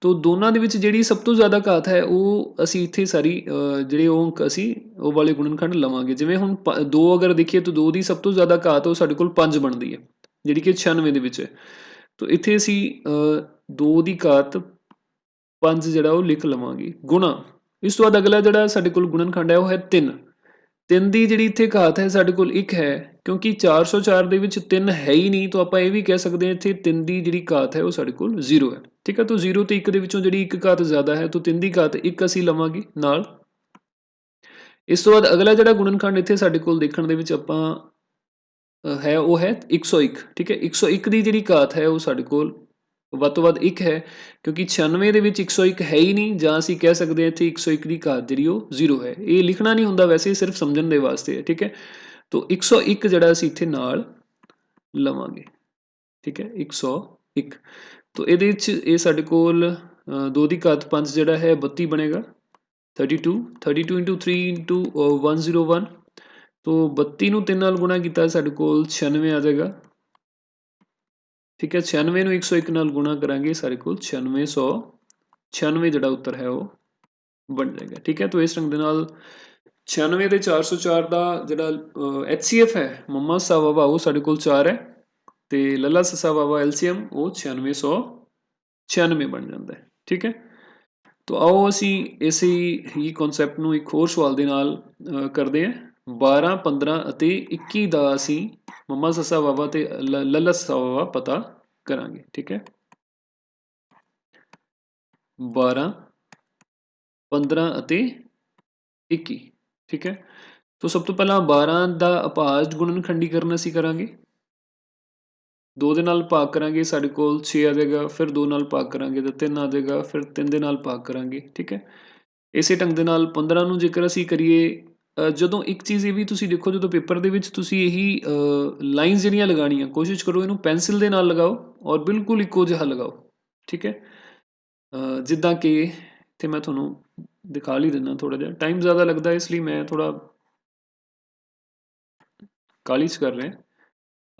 ਤੋ ਦੋਨਾਂ ਦੇ ਵਿੱਚ ਜਿਹੜੀ ਸਭ ਤੋਂ ਜ਼ਿਆਦਾ ਘਾਤ ਹੈ ਉਹ ਅਸੀਂ ਇੱਥੇ ਸਾਰੀ ਜਿਹੜੇ ਉਹ ਅੰਕ ਅਸੀਂ ਉਹ ਵਾਲੇ ਗੁਣਨਖੰਡ ਲਵਾਂਗੇ। ਜਿਵੇਂ ਹੁਣ 2 ਅਗਰ ਦੇਖੀਏ ਤਾਂ 2 ਦੀ ਸਭ ਤੋਂ ਜ਼ਿਆਦਾ ਘਾਤ ਉਹ ਸਾਡੇ ਕੋਲ 5 ਬਣਦੀ ਹੈ, ਜਿਹੜੀ ਕਿ 96 ਦੇ ਵਿੱਚ ਹੈ। ਤੋ ਇੱਥੇ ਅਸੀਂ 2 ਦੀ ਘਾਤ 5 ਜਿਹੜਾ ਉਹ ਲਿਖ ਲਵਾਂਗੇ ਗੁਣਾ। ਇਸ ਤੋਂ ਬਾਅਦ ਅਗਲਾ ਜਿਹੜਾ ਸਾਡੇ ਕੋਲ ਗੁਣਨਖੰਡ ਹੈ ਉਹ ਹੈ 3। 3 ਦੀ ਜਿਹੜੀ ਇੱਥੇ ਘਾਤ ਹੈ ਸਾਡੇ ਕੋਲ 1 ਹੈ, ਕਿਉਂਕਿ 404 ਦੇ ਵਿੱਚ 3 ਹੈ ਹੀ ਨਹੀਂ, ਤਾਂ ਆਪਾਂ ਇਹ ਵੀ ਕਹਿ ਸਕਦੇ ਹਾਂ ਇੱਥੇ 3 ਦੀ ਜਿਹੜੀ ਘਾਤ ਹੈ ਉਹ ਸਾਡੇ ਕੋਲ 0 ਹੈ। ਠੀਕ ਹੈ, ਤਾਂ 0 ਤੇ 1 ਦੇ ਵਿੱਚੋਂ ਜਿਹੜੀ ਇੱਕ ਘਾਤ ਜ਼ਿਆਦਾ ਹੈ ਤਾਂ 3 ਦੀ ਘਾਤ 1 ਅਸੀਂ ਲਵਾਂਗੇ ਨਾਲ। ਇਸ ਤੋਂ ਬਾਅਦ ਅਗਲਾ ਜਿਹੜਾ ਗੁਣਨਖੰਡ ਇੱਥੇ ਸਾਡੇ ਕੋਲ ਦੇਖਣ ਦੇ ਵਿੱਚ ਆਪਾਂ ਹੈ ਉਹ ਹੈ 101। ਠੀਕ ਹੈ, 101 ਦੀ ਜਿਹੜੀ ਘਾਤ ਹੈ ਉਹ ਸਾਡੇ ਕੋਲ ਵੱਧ ਤੋਂ ਵੱਧ 1 ਹੈ, ਕਿਉਂਕਿ 96 ਦੇ ਵਿੱਚ 101 ਹੈ ਹੀ ਨਹੀਂ, ਜਾਂ ਅਸੀਂ ਕਹਿ ਸਕਦੇ ਹਾਂ ਇੱਥੇ 101 ਦੀ ਘਾਤ ਜਿਹੜੀ ਉਹ 0 ਹੈ। ਇਹ ਲਿਖਣਾ ਨਹੀਂ ਹੁੰਦਾ ਵੈਸੇ, ਸਿਰਫ ਸਮਝਣ ਦੇ ਵਾਸਤੇ ਹੈ। ਠੀਕ ਹੈ, ਤਾਂ 101 ਜਿਹੜਾ ਅਸੀਂ ਇੱਥੇ ਨਾਲ ਲਵਾਂਗੇ। ਠੀਕ ਹੈ, 101। ਤਾਂ ਇਹਦੇ ਵਿੱਚ ਇਹ ਸਾਡੇ ਕੋਲ 2 ਦੀ ਘਾਤ 5 ਜਿਹੜਾ ਹੈ 32 ਬਣੇਗਾ, 32 32 into 3 into 101। ਤੋ 32 ਨੂੰ 3 ਨਾਲ ਗੁਣਾ ਕੀਤਾ ਸਾਡੇ ਕੋਲ 96 ਆ ਜਾਏਗਾ। ਠੀਕ ਹੈ, 96 ਨੂੰ 101 ਨਾਲ ਗੁਣਾ ਕਰਾਂਗੇ ਸਾਡੇ ਕੋਲ 9696 ਜਿਹੜਾ ਉੱਤਰ ਹੈ ਉਹ ਬਣ ਜਾਏਗਾ। ਠੀਕ ਹੈ, ਤੋ ਇਸ ਢੰਗ ਦੇ ਨਾਲ 96 ਤੇ 404 ਦਾ ਜਿਹੜਾ HCF ਹੈ ਮੰਮਾ ਸੱਸਾ ਵਾਵਾ ਉਹ ਸਾਡੇ ਕੋਲ 4 ਹੈ ਤੇ ਲੱਲਾ ਸੱਸਾ ਵਾਵਾ LCM ਉਹ 9696 ਬਣ ਜਾਂਦਾ ਹੈ। ਠੀਕ ਹੈ, ਤਾਂ ਆਓ ਅਸੀਂ ਇਸੇ ਹੀ ਕਨਸੈਪਟ ਨੂੰ ਇੱਕ ਹੋਰ ਸਵਾਲ ਦੇ ਨਾਲ ਕਰਦੇ ਹਾਂ। 12 15 ਅਤੇ 21 ਦਾ ਅਸੀਂ ਮੰਮਾ ਸੱਸਾ ਵਾਵਾ ਤੇ ਲੱਲਾ ਸੱਸਾ ਵਾਵਾ ਪਤਾ ਕਰਾਂਗੇ। ਠੀਕ ਹੈ, 12 15 ਅਤੇ 21। ਠੀਕ ਹੈ, तो सब तो पहला 12 ਦਾ ਅਭਾਜ ਗੁਣਨਖੰਡੀਕਰਨ ਅਸੀਂ ਕਰਾਂਗੇ। 2 ਦੇ ਨਾਲ ਭਾਗ ਕਰਾਂਗੇ ਸਾਡੇ ਕੋਲ 6 ਆ ਜਾਏਗਾ, ਫਿਰ 2 ਨਾਲ ਭਾਗ ਕਰਾਂਗੇ ਤਾਂ 3 ਆ ਜਾਏਗਾ, ਫਿਰ 3 ਦੇ ਨਾਲ ਭਾਗ ਕਰਾਂਗੇ। ਠੀਕ ਹੈ, ਇਸੇ ਢੰਗ ਦੇ ਨਾਲ 15 ਨੂੰ ਜੇਕਰ ਅਸੀਂ ਕਰੀਏ, ਜਦੋਂ ਇੱਕ ਚੀਜ਼ ਇਹ ਵੀ ਤੁਸੀਂ ਦੇਖੋ, ਜਦੋਂ ਪੇਪਰ ਦੇ ਵਿੱਚ ਤੁਸੀਂ ਇਹੀ ਲਾਈਨਸ ਜਿਹੜੀਆਂ ਲਗਾਉਣੀਆਂ ਕੋਸ਼ਿਸ਼ ਕਰੋ ਇਹਨੂੰ ਪੈਨਸਿਲ ਦੇ ਨਾਲ ਲਗਾਓ ਔਰ ਬਿਲਕੁਲ ਇੱਕੋ ਜਿਹਾ ਲਗਾਓ। ਠੀਕ ਹੈ, ਜਿੱਦਾਂ ਕਿ ਇੱਥੇ ਮੈਂ ਤੁਹਾਨੂੰ ਦਿਖਾ ਲਈ ਦਿੰਦਾ, ਥੋੜ੍ਹਾ ਜਿਹਾ ਟਾਈਮ ਜ਼ਿਆਦਾ ਲੱਗਦਾ ਇਸ ਲਈ ਮੈਂ ਥੋੜ੍ਹਾ ਕਾਹਲੀ 'ਚ ਕਰ ਰਹੇ,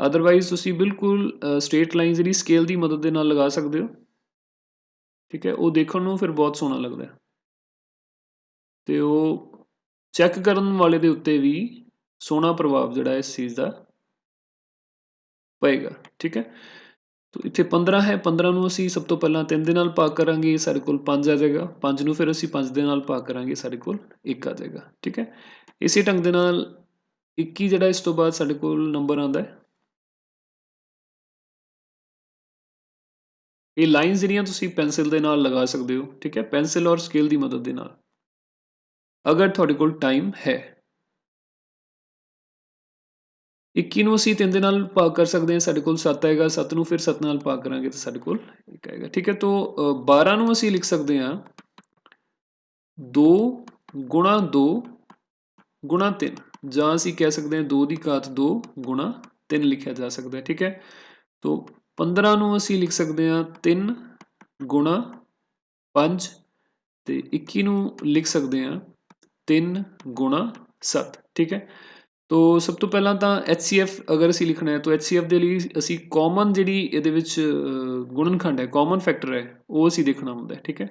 ਅਦਰਵਾਈਜ਼ ਤੁਸੀਂ ਬਿਲਕੁਲ ਸਟ੍ਰੇਟ ਲਾਈਨ ਜਿਹੜੀ ਸਕੇਲ ਦੀ ਮਦਦ ਦੇ ਨਾਲ ਲਗਾ ਸਕਦੇ ਹੋ। ਠੀਕ ਹੈ, ਉਹ ਦੇਖਣ ਨੂੰ ਫਿਰ ਬਹੁਤ ਸੋਹਣਾ ਲੱਗਦਾ ਅਤੇ ਉਹ ਚੈੱਕ ਕਰਨ ਵਾਲੇ ਦੇ ਉੱਤੇ ਵੀ ਸੋਹਣਾ ਪ੍ਰਭਾਵ ਜਿਹੜਾ ਇਸ ਚੀਜ਼ ਦਾ ਪਏਗਾ। ਠੀਕ ਹੈ, ਤਾਂ ਇੱਥੇ 15 ਹੈ, 15 ਨੂੰ ਅਸੀਂ ਸਭ ਤੋਂ ਪਹਿਲਾਂ 3 ਦੇ ਨਾਲ ਭਾਗ ਕਰਾਂਗੇ, ਸਾਡੇ ਕੋਲ 5 ਆ ਜਾਏਗਾ। 5 ਨੂੰ ਫਿਰ ਅਸੀਂ 5 ਦੇ ਨਾਲ ਭਾਗ ਕਰਾਂਗੇ, ਸਾਡੇ ਕੋਲ 1 ਆ ਜਾਏਗਾ। ਠੀਕ ਹੈ, ਇਸੇ ਢੰਗ ਦੇ ਨਾਲ 21 ਜਿਹੜਾ ਇਸ ਤੋਂ ਬਾਅਦ ਸਾਡੇ ਕੋਲ ਨੰਬਰ ਆਉਂਦਾ ਹੈ। ਇਹ ਲਾਈਨਸ ਜਿਹੜੀਆਂ ਤੁਸੀਂ ਪੈਨਸਿਲ ਦੇ ਨਾਲ ਲਗਾ ਸਕਦੇ ਹੋ। ਠੀਕ ਹੈ, ਪੈਨਸਿਲ ਔਰ ਸਕੇਲ ਦੀ ਮਦਦ ਦੇ ਨਾਲ, ਅਗਰ ਤੁਹਾਡੇ ਕੋਲ ਟਾਈਮ ਹੈ। 21 ਨੂੰ ਅਸੀਂ 3 ਦੇ ਨਾਲ ਭਾਗ ਕਰ ਸਕਦੇ ਹਾਂ, ਸਾਡੇ ਕੋਲ 7 ਆਏਗਾ। 7 ਨੂੰ ਫਿਰ 7 ਨਾਲ ਭਾਗ ਕਰਾਂਗੇ ਤਾਂ ਸਾਡੇ ਕੋਲ 1 ਆਏਗਾ। ਠੀਕ ਹੈ, ਤਾਂ 12 ਨੂੰ ਅਸੀਂ ਲਿਖ ਸਕਦੇ ਹਾਂ 2 ਗੁਣਾ 2 ਗੁਣਾ 3, ਜਾਂ ਅਸੀਂ ਕਹਿ ਸਕਦੇ ਹਾਂ 2 ਦੀ ਘਾਤ 2 ਗੁਣਾ 3 ਲਿਖਿਆ ਜਾ ਸਕਦਾ ਹੈ। ਠੀਕ ਹੈ, ਤਾਂ 15 ਨੂੰ ਅਸੀਂ ਲਿਖ ਸਕਦੇ ਹਾਂ 3 ਗੁਣਾ 5 ਅਤੇ 21 ਨੂੰ ਲਿਖ ਸਕਦੇ ਹਾਂ 3 ਗੁਣਾ 7। ਠੀਕ ਹੈ, ਤੋ ਸਭ ਤੋਂ ਪਹਿਲਾਂ ਤਾਂ HCF ਅਗਰ ਅਸੀਂ ਲਿਖਣਾ ਹੈ ਤਾਂ HCF ਦੇ ਲਈ ਅਸੀਂ ਕਾਮਨ ਜਿਹੜੀ ਇਹਦੇ ਵਿੱਚ ਗੁਣਨਖੰਡ ਹੈ, ਕਾਮਨ ਫੈਕਟਰ ਹੈ, ਉਹ ਅਸੀਂ ਦੇਖਣਾ ਹੁੰਦਾ ਹੈ। ਠੀਕ ਹੈ,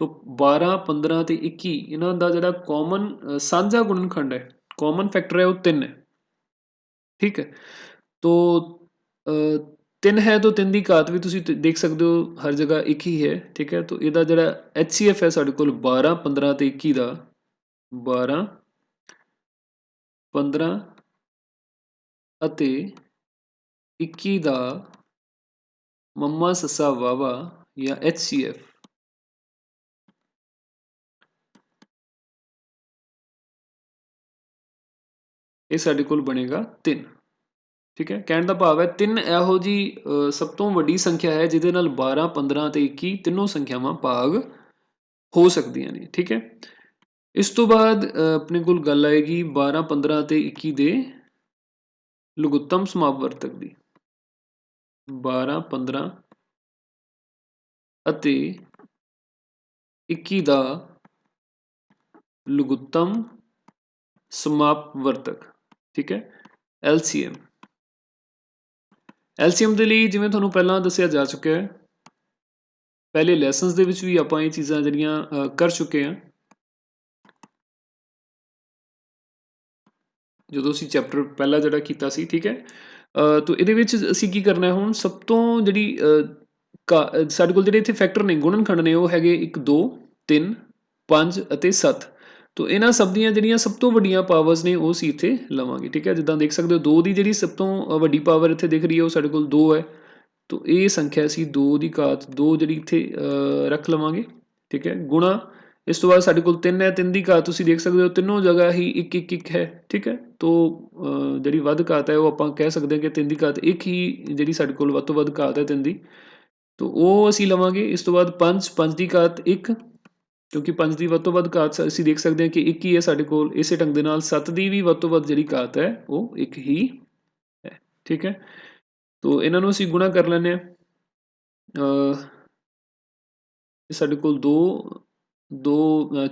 ਤੋ 12 15 ਅਤੇ 21 ਇਹਨਾਂ ਦਾ ਜਿਹੜਾ ਕਾਮਨ ਸਾਂਝਾ ਗੁਣਨਖੰਡ ਹੈ, ਕਾਮਨ ਫੈਕਟਰ ਹੈ, ਉਹ 3 ਹੈ। ਠੀਕ ਹੈ, ਤੋ 3 ਹੈ ਤਾਂ 3 ਦੀ ਘਾਤ ਵੀ ਤੁਸੀਂ ਦੇਖ ਸਕਦੇ ਹੋ ਹਰ ਜਗ੍ਹਾ 1 ਹੀ ਹੈ। ਠੀਕ ਹੈ, ਤੋ ਇਹਦਾ ਜਿਹੜਾ HCF ਹੈ ਸਾਡੇ ਕੋਲ 12 15 ਅਤੇ 21 ਦਾ 12 15 ਅਤੇ 21 ਦਾ ਮੰਮਾ ਸੱਸਾ ਵਾਵਾ ਜਾਂ HCF ਇਹ ਸਾਡੇ ਕੋਲ ਬਣੇਗਾ 3। ਠੀਕ ਹੈ, ਕਹਿਣ ਦਾ ਭਾਵ ਹੈ 3 ਇਹੋ ਜਿਹੀ ਸਭ ਤੋਂ ਵੱਡੀ ਸੰਖਿਆ ਹੈ ਜਿਹਦੇ ਨਾਲ 12 15 ਅਤੇ 21 ਤਿੰਨੋਂ ਸੰਖਿਆਵਾਂ ਭਾਗ ਹੋ ਸਕਦੀਆਂ ਨੇ। ਠੀਕ ਹੈ, ਇਸ ਤੋਂ ਬਾਅਦ ਆਪਣੇ ਕੋਲ ਗੱਲ ਆਏਗੀ 12 15 ਅਤੇ 21 ਦੇ ਲਘੁੱਤਮ ਸਮਾਪਵਰਤਕ ਦੀ। 12 15 ਅਤੇ 21 ਦਾ ਲਘੁੱਤਮ ਸਮਾਪਵਰਤਕ। ਠੀਕ ਹੈ, LCM। LCM ਦੇ ਲਈ ਜਿਵੇਂ ਤੁਹਾਨੂੰ ਪਹਿਲਾਂ ਦੱਸਿਆ ਜਾ ਚੁੱਕਿਆ ਹੈ, ਪਹਿਲੇ ਲੈਸਨਸ ਦੇ ਵਿੱਚ ਵੀ ਆਪਾਂ ਇਹ ਚੀਜ਼ਾਂ ਜਿਹੜੀਆਂ ਕਰ ਚੁੱਕੇ ਹਾਂ, ਜਦੋਂ ਅਸੀਂ ਚੈਪਟਰ ਪਹਿਲਾ ਜਿਹੜਾ ਕੀਤਾ ਸੀ। ਠੀਕ ਹੈ, ਤਾਂ ਇਹਦੇ ਵਿੱਚ ਅਸੀਂ ਕੀ ਕਰਨਾ ਹੁਣ, ਸਭ ਤੋਂ ਜਿਹੜੀ ਸਾਡੇ ਕੋਲ ਜਿਹੜੇ ਇੱਥੇ ਫੈਕਟਰ ਨੇ, ਗੁਣਨਖੰਡ ਨੇ, ਉਹ ਹੈਗੇ 1 2 3 5 ਅਤੇ 7। ਤੋ ਇਹਨਾਂ ਸਭ ਦੀਆਂ ਜਿਹੜੀਆਂ ਸਭ ਤੋਂ ਵੱਡੀਆਂ ਪਾਵਰਸ ਨੇ ਉਹ ਅਸੀਂ ਇੱਥੇ ਲਵਾਂਗੇ। ਠੀਕ ਹੈ, ਜਿੱਦਾਂ ਦੇਖ ਸਕਦੇ ਹੋ 2 ਦੀ ਜਿਹੜੀ ਸਭ ਤੋਂ ਵੱਡੀ ਪਾਵਰ ਇੱਥੇ ਦਿਖ ਰਹੀ ਹੈ ਉਹ ਸਾਡੇ ਕੋਲ 2 ਹੈ, ਤੋ ਇਹ ਸੰਖਿਆ ਅਸੀਂ 2 ਦੀ ਘਾਤ 2 ਜਿਹੜੀ ਇੱਥੇ ਰੱਖ ਲਵਾਂਗੇ। ਠੀਕ ਹੈ, ਗੁਣਾ ਇਸ ਤੋਂ ਬਾਅਦ ਸਾਡੇ ਕੋਲ 3 ਹੈ, 3 ਦੀ ਘਾਤ ਤੁਸੀਂ ਦੇਖ ਸਕਦੇ ਹੋ ਤਿੰਨੋਂ ਜਗ੍ਹਾ ਹੀ 1 1 1 ਹੈ। ਠੀਕ ਹੈ, ਤੋ ਜਿਹੜੀ ਵੱਧ ਘਾਤ ਹੈ ਉਹ ਆਪਾਂ ਕਹਿ ਸਕਦੇ ਹਾਂ ਕਿ 3 ਦੀ ਘਾਤ 1 ਹੀ ਜਿਹੜੀ ਸਾਡੇ ਕੋਲ ਵੱਧ ਤੋਂ ਵੱਧ ਘਾਤ ਹੈ 3 ਦੀ, ਤੋ ਉਹ ਅਸੀਂ ਲਵਾਂਗੇ। ਇਸ ਤੋਂ ਬਾਅਦ 5 5 ਦੀ ਘਾਤ 1, ਕਿਉਂਕਿ 5 ਦੀ ਵੱਧ ਤੋਂ ਵੱਧ ਘਾਤ ਅਸੀਂ ਦੇਖ ਸਕਦੇ ਹਾਂ ਕਿ 1 ਹੀ ਹੈ ਸਾਡੇ ਕੋਲ। ਇਸੇ ਢੰਗ ਦੇ ਨਾਲ 7 ਦੀ ਵੀ ਵੱਧ ਤੋਂ ਵੱਧ ਜਿਹੜੀ ਘਾਤ ਹੈ ਉਹ 1 ਹੀ ਹੈ। ਠੀਕ ਹੈ, ਤੋ ਇਹਨਾਂ ਨੂੰ ਅਸੀਂ ਗੁਣਾ ਕਰ ਲੈਂਦੇ ਹਾਂ। ਸਾਡੇ ਕੋਲ 2 2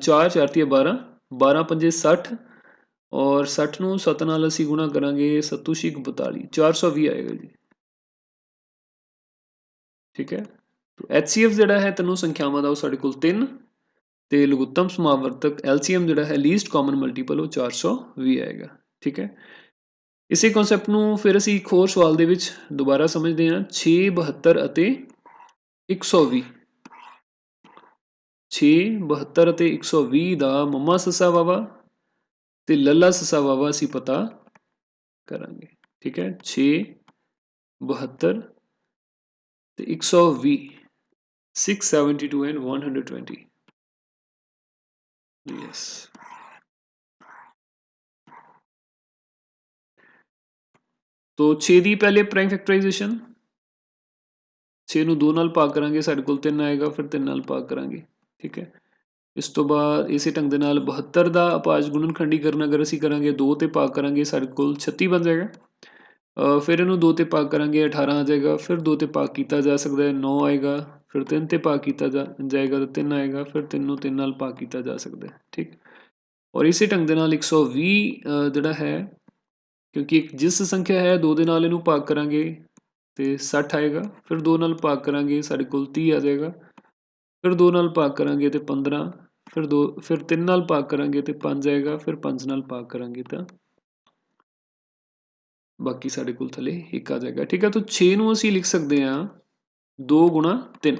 4 4 ਤੀਆ 12 12 ਪੰਜੇ 60 ਔਰ 60 ਨੂੰ 7 ਨਾਲ ਅਸੀਂ ਗੁਣਾ ਕਰਾਂਗੇ 7 ਛਿਕ 42 420 ਆਏਗਾ ਜੀ। ਠੀਕ ਹੈ, ਤੋ HCF ਜਿਹੜਾ ਹੈ ਤਿੰਨੋਂ ਸੰਖਿਆਵਾਂ ਦਾ ਉਹ ਸਾਡੇ ਕੋਲ 3 ਤੇ ਲਘੁੱਤਮ ਸਮਾਵਰਤਕ LCM ਜਿਹੜਾ ਹੈ ਲੀਸਟ ਕਾਮਨ ਮਲਟੀਪਲ ਉਹ 420 ਆਏਗਾ। ਠੀਕ ਹੈ, ਇਸੇ ਕਨਸੈਪਟ ਨੂੰ ਫਿਰ ਅਸੀਂ ਇੱਕ ਹੋਰ ਸਵਾਲ ਦੇ ਵਿੱਚ ਦੁਬਾਰਾ ਸਮਝਦੇ ਹਾਂ। 6, 72 ਅਤੇ 120। 6, 72 ਅਤੇ 120 ਦਾ ਮੰਮਾ ਸੱਸਾ ਵਾਵਾ ਤੇ ਲੱਲਾ ਸੱਸਾ ਵਾਵਾ ਅਸੀਂ ਪਤਾ ਕਰਾਂਗੇ। ਠੀਕ ਹੈ, 6, 72 ਤੇ 120, 672 and 120। ਯੈਸ, तो 6 ਦੀ ਪਹਿਲੇ ਪ੍ਰਾਈਮ ਫੈਕਟਰਾਈਜੇਸ਼ਨ, 6 ਨੂੰ 2 ਨਾਲ ਭਾਗ ਕਰਾਂਗੇ ਸਾਡੇ ਕੋਲ 3 ਆਏਗਾ, ਫਿਰ 3 ਨਾਲ ਭਾਗ ਕਰਾਂਗੇ। ਠੀਕ ਹੈ, ਇਸ ਤੋਂ ਬਾਅਦ ਇਸੇ ਢੰਗ ਦੇ ਨਾਲ 72 ਦਾ ਅਪਾਜ ਗੁਣਨਖੰਡੀਕਰਨ ਅਗਰ ਅਸੀਂ ਕਰਾਂਗੇ 2 ਤੇ ਭਾਗ ਕਰਾਂਗੇ ਸਾਡੇ ਕੋਲ 36 ਬਣ ਜਾਏਗਾ। ਫਿਰ ਇਹਨੂੰ 2 ਤੇ ਭਾਗ ਕਰਾਂਗੇ 18 ਆ ਜਾਏਗਾ, ਫਿਰ 2 ਤੇ ਭਾਗ ਕੀਤਾ ਜਾ ਸਕਦਾ ਹੈ 9 ਆਏਗਾ, ਫਿਰ 3 ਤੇ ਭਾਗ ਕੀਤਾ ਜਾਏਗਾ ਤਾਂ 3 ਆਏਗਾ, ਫਿਰ 3 ਨੂੰ 3 ਨਾਲ ਭਾਗ ਕੀਤਾ ਜਾ ਸਕਦਾ ਹੈ। ਠੀਕ, ਔਰ ਇਸੇ ਢੰਗ ਦੇ ਨਾਲ 120 ਜਿਹੜਾ ਹੈ, ਕਿਉਂਕਿ ਇੱਕ ਜਿਸ ਸੰਖਿਆ ਹੈ 2 ਦੇ ਨਾਲ ਇਹਨੂੰ ਭਾਗ ਕਰਾਂਗੇ ਤੇ 60 ਆਏਗਾ, ਫਿਰ 2 ਨਾਲ ਭਾਗ ਕਰਾਂਗੇ ਸਾਡੇ ਕੋਲ 30 ਆ ਜਾਏਗਾ, ਫਿਰ 2 ਨਾਲ ਭਾਗ ਕਰਾਂਗੇ ਤੇ 15, ਫਿਰ 3 ਨਾਲ ਭਾਗ ਕਰਾਂਗੇ ਤੇ 5 ਆਏਗਾ, ਫਿਰ 5 ਨਾਲ ਭਾਗ ਕਰਾਂਗੇ ਤਾਂ ਬਾਕੀ ਸਾਡੇ ਕੋਲ ਥੱਲੇ 1 ਆ ਜਾਏਗਾ। ਠੀਕ ਹੈ, ਤਾਂ 6 ਨੂੰ ਅਸੀਂ ਲਿਖ ਸਕਦੇ ਹਾਂ 2 ਗੁਣਾ 3।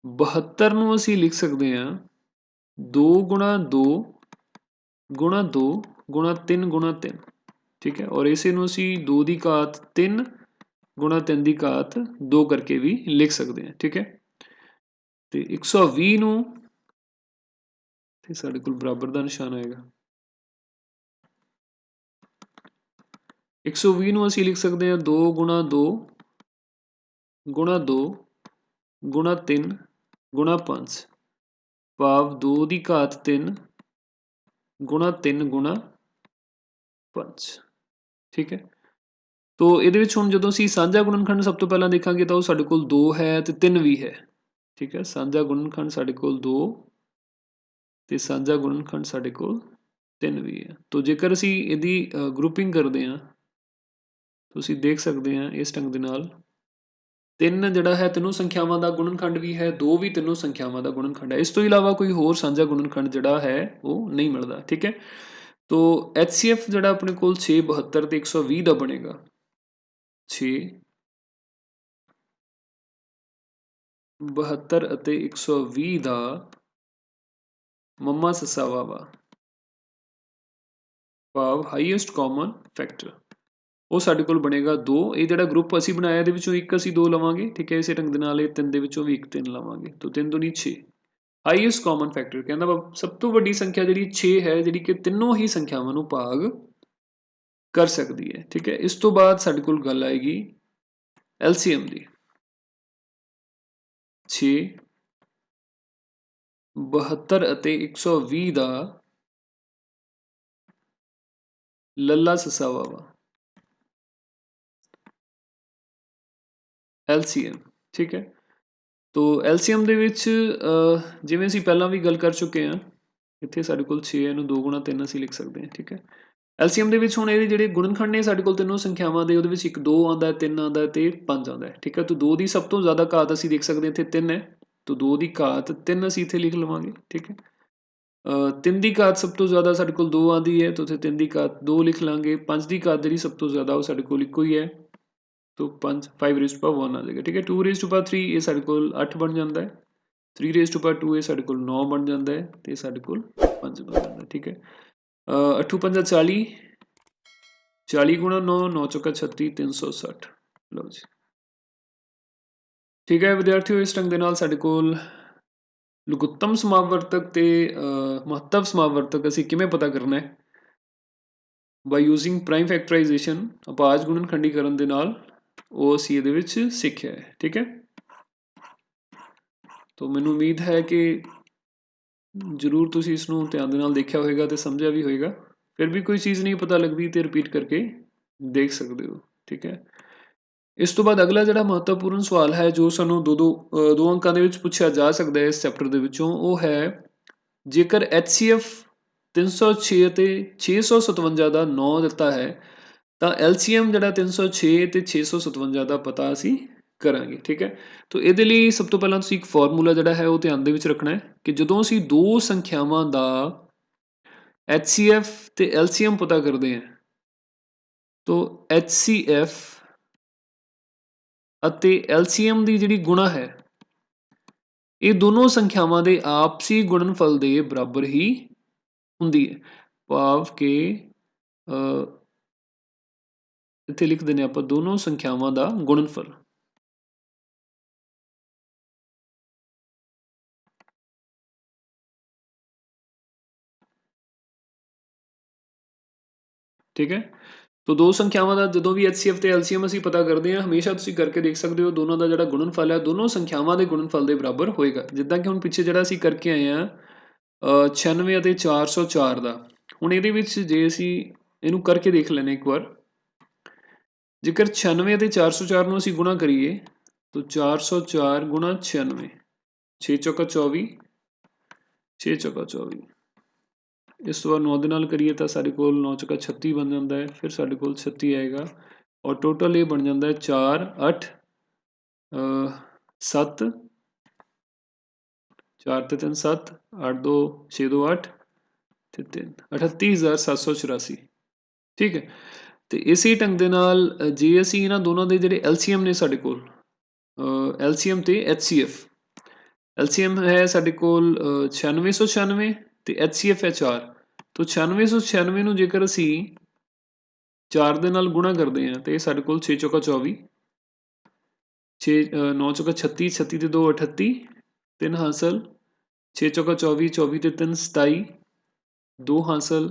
72 ਨੂੰ ਅਸੀਂ ਲਿਖ ਸਕਦੇ ਹਾਂ 2 ਗੁਣਾ 2 ਗੁਣਾ 2 ਗੁਣਾ 3 ਗੁਣਾ 3। ਠੀਕ ਹੈ, ਔਰ ਇਸੇ ਨੂੰ ਅਸੀਂ 2 ਦੀ ਘਾਤ 3 ਗੁਣਾ 3 ਦੀ ਘਾਤ 2 ਕਰਕੇ ਵੀ ਲਿਖ ਸਕਦੇ ਹਾਂ। ਠੀਕ ਹੈ, ਤੇ 120 ਨੂੰ ਤੇ ਸਾਡੇ ਕੋਲ ਬਰਾਬਰ ਦਾ ਨਿਸ਼ਾਨ ਆਏਗਾ। 120 ਨੂੰ ਅਸੀਂ ਲਿਖ ਸਕਦੇ ਹਾਂ 2 ਗੁਣਾ 2 ਗੁਣਾ 2 ਗੁਣਾ 3 ਗੁਣਾ 5, ਭਾਵ 2 ਦੀ ਘਾਤ 3 ਗੁਣਾ 3 ਗੁਣਾ 5। ਠੀਕ ਹੈ, ਤੋ ਇਹਦੇ ਵਿੱਚ ਹੁਣ ਜਦੋਂ ਅਸੀਂ ਸਾਂਝਾ ਗੁਣਨਖੰਡ ਸਭ ਤੋਂ ਪਹਿਲਾਂ ਦੇਖਾਂਗੇ ਤਾਂ ਉਹ ਸਾਡੇ ਕੋਲ 2 ਹੈ ਤੇ 3 ਵੀ ਹੈ। ਠੀਕ ਹੈ, ਸਾਂਝਾ ਗੁਣਨਖੰਡ ਸਾਡੇ ਕੋਲ 2 ਤੇ ਸਾਂਝਾ ਗੁਣਨਖੰਡ ਸਾਡੇ ਕੋਲ 3 ਵੀ ਹੈ। ਤੋ ਜੇਕਰ ਅਸੀਂ ਇਹਦੀ ਗਰੁੱਪਿੰਗ ਕਰਦੇ ਹਾਂ ਤੁਸੀਂ ਦੇਖ ਸਕਦੇ ਹਾਂ ਇਸ ਢੰਗ ਦੇ ਨਾਲ 3 ਜਿਹੜਾ ਹੈ ਤਿੰਨੋਂ ਸੰਖਿਆਵਾਂ ਦਾ ਗੁਣਨਖੰਡ ਵੀ ਹੈ, 2 ਵੀ ਤਿੰਨੋਂ ਸੰਖਿਆਵਾਂ ਦਾ ਗੁਣਨਖੰਡ ਹੈ। ਇਸ ਤੋਂ ਇਲਾਵਾ ਕੋਈ ਹੋਰ ਸਾਂਝਾ ਗੁਣਨਖੰਡ ਜਿਹੜਾ ਹੈ ਉਹ ਨਹੀਂ ਮਿਲਦਾ। ਠੀਕ ਹੈ, ਤੋ HCF ਜਿਹੜਾ ਆਪਣੇ ਕੋਲ 6, 72 ਤੇ 120 ਦਾ ਬਣੇਗਾ। 6, 72 ਅਤੇ 120 ਦਾ ਮੰਮਾ ਸੱਸਾ ਵਾਵਾ ਭਾਵ ਹਾਈਐਸਟ ਕਾਮਨ ਫੈਕਟਰ ਉਹ ਸਾਡੇ ਕੋਲ ਬਣੇਗਾ 2। ਇਹ ਜਿਹੜਾ ਗਰੁੱਪ ਅਸੀਂ ਬਣਾਇਆ ਇਹਦੇ ਵਿੱਚੋਂ ਇੱਕ ਅਸੀਂ 2 ਲਵਾਂਗੇ। ਠੀਕ ਹੈ, ਇਸੇ ਢੰਗ ਦੇ ਨਾਲ ਇਹ 3 ਦੇ ਵਿੱਚੋਂ ਵੀ ਇੱਕ 3 ਲਵਾਂਗੇ, ਤਾਂ 3 ਦੂਣੀ 6। ਹਾਈਐਸਟ ਕਾਮਨ ਫੈਕਟਰ ਕਹਿੰਦਾ ਸਭ ਤੋਂ ਵੱਡੀ ਸੰਖਿਆ ਜਿਹੜੀ 6 ਹੈ, ਜਿਹੜੀ ਕਿ ਤਿੰਨੋਂ ਹੀ ਸੰਖਿਆਵਾਂ ਨੂੰ ਭਾਗ ਕਰ ਸਕਦੀ ਹੈ। ਠੀਕ ਹੈ, ਇਸ ਤੋਂ ਬਾਅਦ ਸਾਡੇ ਕੋਲ ਗੱਲ ਆਏਗੀ LCM ਦੀ। 6, 72 ਅਤੇ 120 ਦਾ ਲੱਲਾ ਸੱਸਾ ਵਾਵਾ LCM। ਠੀਕ ਹੈ, ਤੋ LCM ਦੇ ਵਿੱਚ ਜਿਵੇਂ ਅਸੀਂ ਪਹਿਲਾਂ ਵੀ ਗੱਲ ਕਰ ਚੁੱਕੇ ਹਾਂ, ਇੱਥੇ ਸਾਡੇ ਕੋਲ 6 ਹੈ, ਇਹਨੂੰ 2 ਗੁਣਾ 3 ਅਸੀਂ ਲਿਖ ਸਕਦੇ ਹਾਂ। ਠੀਕ ਹੈ, LCM ਦੇ ਵਿੱਚ ਹੁਣ ਇਹਦੇ ਜਿਹੜੇ ਗੁਣਨਖੰਡ ਨੇ ਸਾਡੇ ਕੋਲ ਤਿੰਨੋਂ ਸੰਖਿਆਵਾਂ ਦੇ, ਉਹਦੇ ਵਿੱਚ ਇੱਕ 2 ਆਉਂਦਾ, 3 ਆਉਂਦਾ ਤੇ 5 ਆਉਂਦਾ ਹੈ। ਠੀਕ ਹੈ, ਤੋ 2 ਦੀ ਸਭ ਤੋਂ ਜ਼ਿਆਦਾ ਘਾਤ ਅਸੀਂ ਦੇਖ ਸਕਦੇ ਹਾਂ ਇੱਥੇ 3 ਹੈ, ਤੋ 2 ਦੀ ਘਾਤ 3 ਅਸੀਂ ਇੱਥੇ ਲਿਖ ਲਵਾਂਗੇ। ਠੀਕ ਹੈ, 3 ਦੀ ਘਾਤ ਸਭ ਤੋਂ ਜ਼ਿਆਦਾ ਸਾਡੇ ਕੋਲ 2 ਆਉਂਦੀ ਹੈ, ਤਾਂ ਉੱਥੇ 3 ਦੀ ਘਾਤ 2 ਲਿਖ ਲਾਂਗੇ। 5 ਦੀ ਘਾਤ ਜਿਹੜੀ ਸਭ ਤੋਂ ਜ਼ਿਆਦਾ ਉਹ ਸਾਡੇ ਕੋਲ ਇੱਕੋ ਹੀ ਹੈ, तो 5 रेज़ टू पावर 1 आ जाएगा। ठीक है, 2 रेज़ टू पावर 3 ये साढ़े कोल 8 बन जाता है, 3 रेज़ टू पावर 2 ये साढ़े कोल 9 बन जाता है, तो ये साढ़े कोल 5 बन जाता है। ठीक है, 8 5 40, 40 गुणा 9, 9 चौका 36, 360। लो जी, ठीक है विद्यार्थियों, इस ढंग दे नाल साढ़े कोल लघुत्तम समावर्तक ते महत्तव समावर्तक असीं किवें पता करना है बाय यूजिंग प्राइम फैक्टराइजेशन, अपाज गुणन खंडीकरण दे नाल ਉਹ ਅਸੀਂ ਇਹਦੇ ਵਿੱਚ ਸਿੱਖਿਆ ਹੈ। ਠੀਕ ਹੈ, ਤਾਂ ਮੈਨੂੰ ਉਮੀਦ ਹੈ ਕਿ ਜ਼ਰੂਰ ਤੁਸੀਂ ਇਸ ਨੂੰ ਧਿਆਨ ਦੇ ਨਾਲ ਦੇਖਿਆ ਹੋਵੇਗਾ ਤੇ ਸਮਝਿਆ ਵੀ ਹੋਵੇਗਾ। ਫਿਰ ਵੀ ਕੋਈ ਚੀਜ਼ ਨਹੀਂ ਪਤਾ ਲੱਗਦੀ ਤੇ ਰਿਪੀਟ ਕਰਕੇ ਦੇਖ ਸਕਦੇ ਹੋ। ਠੀਕ ਹੈ, ਇਸ ਤੋਂ ਬਾਅਦ ਅਗਲਾ ਜਿਹੜਾ ਮਹੱਤਵਪੂਰਨ ਸਵਾਲ ਹੈ ਜੋ ਸਾਨੂੰ ਦੋ ਅੰਕਾਂ ਦੇ ਵਿੱਚ ਪੁੱਛਿਆ ਜਾ ਸਕਦਾ ਹੈ ਇਸ ਚੈਪਟਰ ਦੇ ਵਿੱਚੋਂ, ਉਹ ਹੈ ਜੇਕਰ HCF 306 ਅਤੇ 657 ਦਾ 9 ਦਿੱਤਾ ਹੈ ਤਾਂ LCM ਜਿਹੜਾ 306 ਤੇ 657 ਦਾ ਪਤਾ ਅਸੀਂ ਕਰਾਂਗੇ, ਠੀਕ ਹੈ। ਤੋ ਇਹਦੇ ਲਈ ਸਭ ਤੋਂ ਪਹਿਲਾਂ ਤੁਸੀਂ ਇੱਕ ਫਾਰਮੂਲਾ ਜਿਹੜਾ ਹੈ ਉਹ ਧਿਆਨ ਦੇ ਵਿੱਚ ਰੱਖਣਾ ਹੈ ਕਿ ਜਦੋਂ ਅਸੀਂ ਦੋ ਸੰਖਿਆਵਾਂ ਦਾ HCF ਤੇ LCM ਪਤਾ ਕਰਦੇ ਹਾਂ, ਤੋ HCF ਅਤੇ LCM ਦੀ ਜਿਹੜੀ ਗੁਣਾ ਹੈ, ਇਹ ਦੋਨੋਂ ਸੰਖਿਆਵਾਂ ਦੇ ਆਪਸੀ ਗੁਣਨਫਲ ਦੇ ਬਰਾਬਰ ਹੀ ਹੁੰਦੀ ਹੈ। ਭਾਵ ਕਿ ਇੱਥੇ ਲਿਖ ਦਿੰਦੇ ਆਪਾਂ ਦੋਨੋਂ ਸੰਖਿਆਵਾਂ ਦਾ ਗੁਣਨਫਲ। ਠੀਕ ਹੈ, ਤੋ ਦੋ ਸੰਖਿਆਵਾਂ ਦਾ ਜਦੋਂ ਵੀ HCF ਤੇ LCM ਅਸੀਂ ਪਤਾ ਕਰਦੇ ਹਾਂ, ਹਮੇਸ਼ਾ ਤੁਸੀਂ ਕਰਕੇ ਦੇਖ ਸਕਦੇ ਹੋ ਦੋਨੋਂ ਦਾ ਜਿਹੜਾ ਗੁਣਨਫਲ ਹੈ ਦੋਨੋਂ ਸੰਖਿਆਵਾਂ ਦੇ ਗੁਣਨਫਲ ਦੇ ਬਰਾਬਰ ਹੋਏਗਾ। ਜਿੱਦਾਂ ਕਿ ਹੁਣ ਪਿੱਛੇ ਜਿਹੜਾ ਅਸੀਂ ਕਰਕੇ ਆਏ ਹਾਂ 96 ਅਤੇ 404 ਦਾ, ਹੁਣ ਇਹਦੇ ਵਿੱਚ ਜੇ ਅਸੀਂ ਇਹਨੂੰ ਕਰਕੇ ਦੇਖ ਲੈਂਦੇ ਇੱਕ ਵਾਰ, ਜੇਕਰ 96 ਅਤੇ 404 ਨੂੰ ਅਸੀਂ ਗੁਣਾ ਕਰੀਏ ਤਾਂ 404 ਗੁਣਾ 96, 6 ਚੌਕਾ 24, 6 ਚੌਕਾ 24, ਇਸ ਤੋਂ ਬਾਅਦ 9 ਦੇ ਨਾਲ ਕਰੀਏ ਤਾਂ ਸਾਡੇ ਕੋਲ 9 ਚੌਕਾ 36 ਬਣ ਜਾਂਦਾ ਹੈ, ਫਿਰ ਸਾਡੇ ਕੋਲ 36 ਆਏਗਾ ਔਰ ਟੋਟਲ ਇਹ ਬਣ ਜਾਂਦਾ ਹੈ 4 8 7, 4 ਤੇ 3 7, 8 2 6 2 8 ਤੇ 3 38,784, ਠੀਕ ਹੈ। ਤੇ ਇਸੇ ਢੰਗ ਦੇ ਨਾਲ ਜੇ ਅਸੀਂ ਇਹਨਾਂ ਦੋਨਾਂ ਦੇ ਜਿਹੜੇ LCM ਨੇ ਸਾਡੇ ਕੋਲ, LCM ਤੇ HCF, LCM ਹੈ ਸਾਡੇ ਕੋਲ 9696 ਤੇ HCF ਹੈ 4, ਤੋ 9696 ਨੂੰ ਜੇਕਰ ਅਸੀਂ 4 ਦੇ ਨਾਲ ਗੁਣਾ ਕਰਦੇ ਹਾਂ ਤੇ ਇਹ ਸਾਡੇ ਕੋਲ 6 ਚੌਕਾ 24, 6 9 ਚੌਕਾ 36, 36 ਤੇ 2 38, 3 ਹਾਸਲ, 6 ਚੌਕਾ 24, 24 ਤੇ 3 27, 2 ਹਾਸਲ,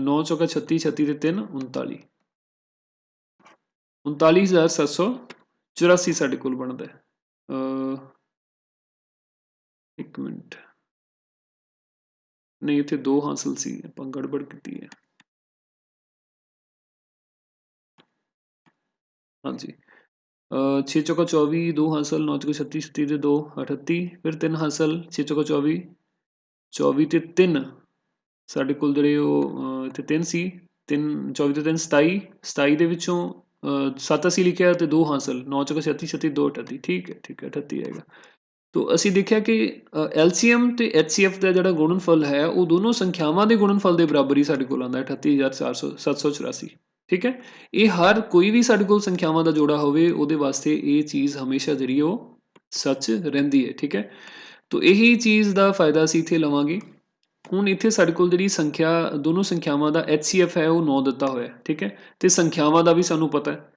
9 ਚੌਕਾ 36, 36 ਤੇ 3 39, 39,784 ਸਾਡੇ ਕੋਲ ਬਣਦਾ ਹੈ। ਇੱਕ ਮਿੰਟ, ਨਹੀਂ ਇੱਥੇ 2 ਹਾਸਲ ਸੀ, ਆਪਾਂ ਗੜਬੜ ਕੀਤੀ ਹੈ। ਹਾਂਜੀ 6 ਚੌਕਾ 24, 2 ਹਾਸਲ, 9 ਚੌਕਾ 36, 36 ਤੇ 2 38, ਫਿਰ 3 ਹਾਸਲ, 6 ਚੌਕਾ 24, 24 ਤੇ 3 ਸਾਡੇ ਕੋਲ ਜਿਹੜੇ ਉਹ ਇੱਥੇ 3 ਸੀ, 3 24 ਤੇ 3 27, 27 ਦੇ ਵਿੱਚੋਂ 7 ਅਸੀਂ ਲਿਖਿਆ ਤੇ 2 ਹਾਸਲ, 9 ਚੌਕਾ 36, 36 2 38, ਠੀਕ ਹੈ, ਠੀਕ ਹੈ 38 ਆਏਗਾ। ਤੋ ਅਸੀਂ ਦੇਖਿਆ ਕਿ LCM ਤੇ HCF ਦਾ ਜਿਹੜਾ ਗੁਣਨਫਲ ਹੈ ਉਹ ਦੋਨੋਂ ਸੰਖਿਆਵਾਂ ਦੇ ਗੁਣਨਫਲ ਦੇ ਬਰਾਬਰ ਹੀ ਸਾਡੇ ਕੋਲ ਆਉਂਦਾ 38,784, ਠੀਕ ਹੈ। ਇਹ ਹਰ ਕੋਈ ਵੀ ਸਾਡੇ ਕੋਲ ਸੰਖਿਆਵਾਂ ਦਾ ਜੋੜਾ ਹੋਵੇ ਉਹਦੇ ਵਾਸਤੇ ਇਹ ਚੀਜ਼ ਹਮੇਸ਼ਾ ਜਿਹੜੀ ਉਹ ਸੱਚ ਰਹਿੰਦੀ ਹੈ, ਠੀਕ ਹੈ। ਤੋ ਇਹੀ ਚੀਜ਼ ਦਾ ਫਾਇਦਾ ਅਸੀਂ ਇੱਥੇ ਲਵਾਂਗੇ। ਹੁਣ ਇੱਥੇ ਸਾਡੇ ਕੋਲ ਜਿਹੜੀ ਸੰਖਿਆ ਦੋਨੋਂ ਸੰਖਿਆਵਾਂ ਦਾ HCF ਹੈ ਉਹ 9 ਦਿੱਤਾ ਹੋਇਆ, ਠੀਕ ਹੈ, ਤੇ ਸੰਖਿਆਵਾਂ ਦਾ ਵੀ ਸਾਨੂੰ ਪਤਾ ਹੈ,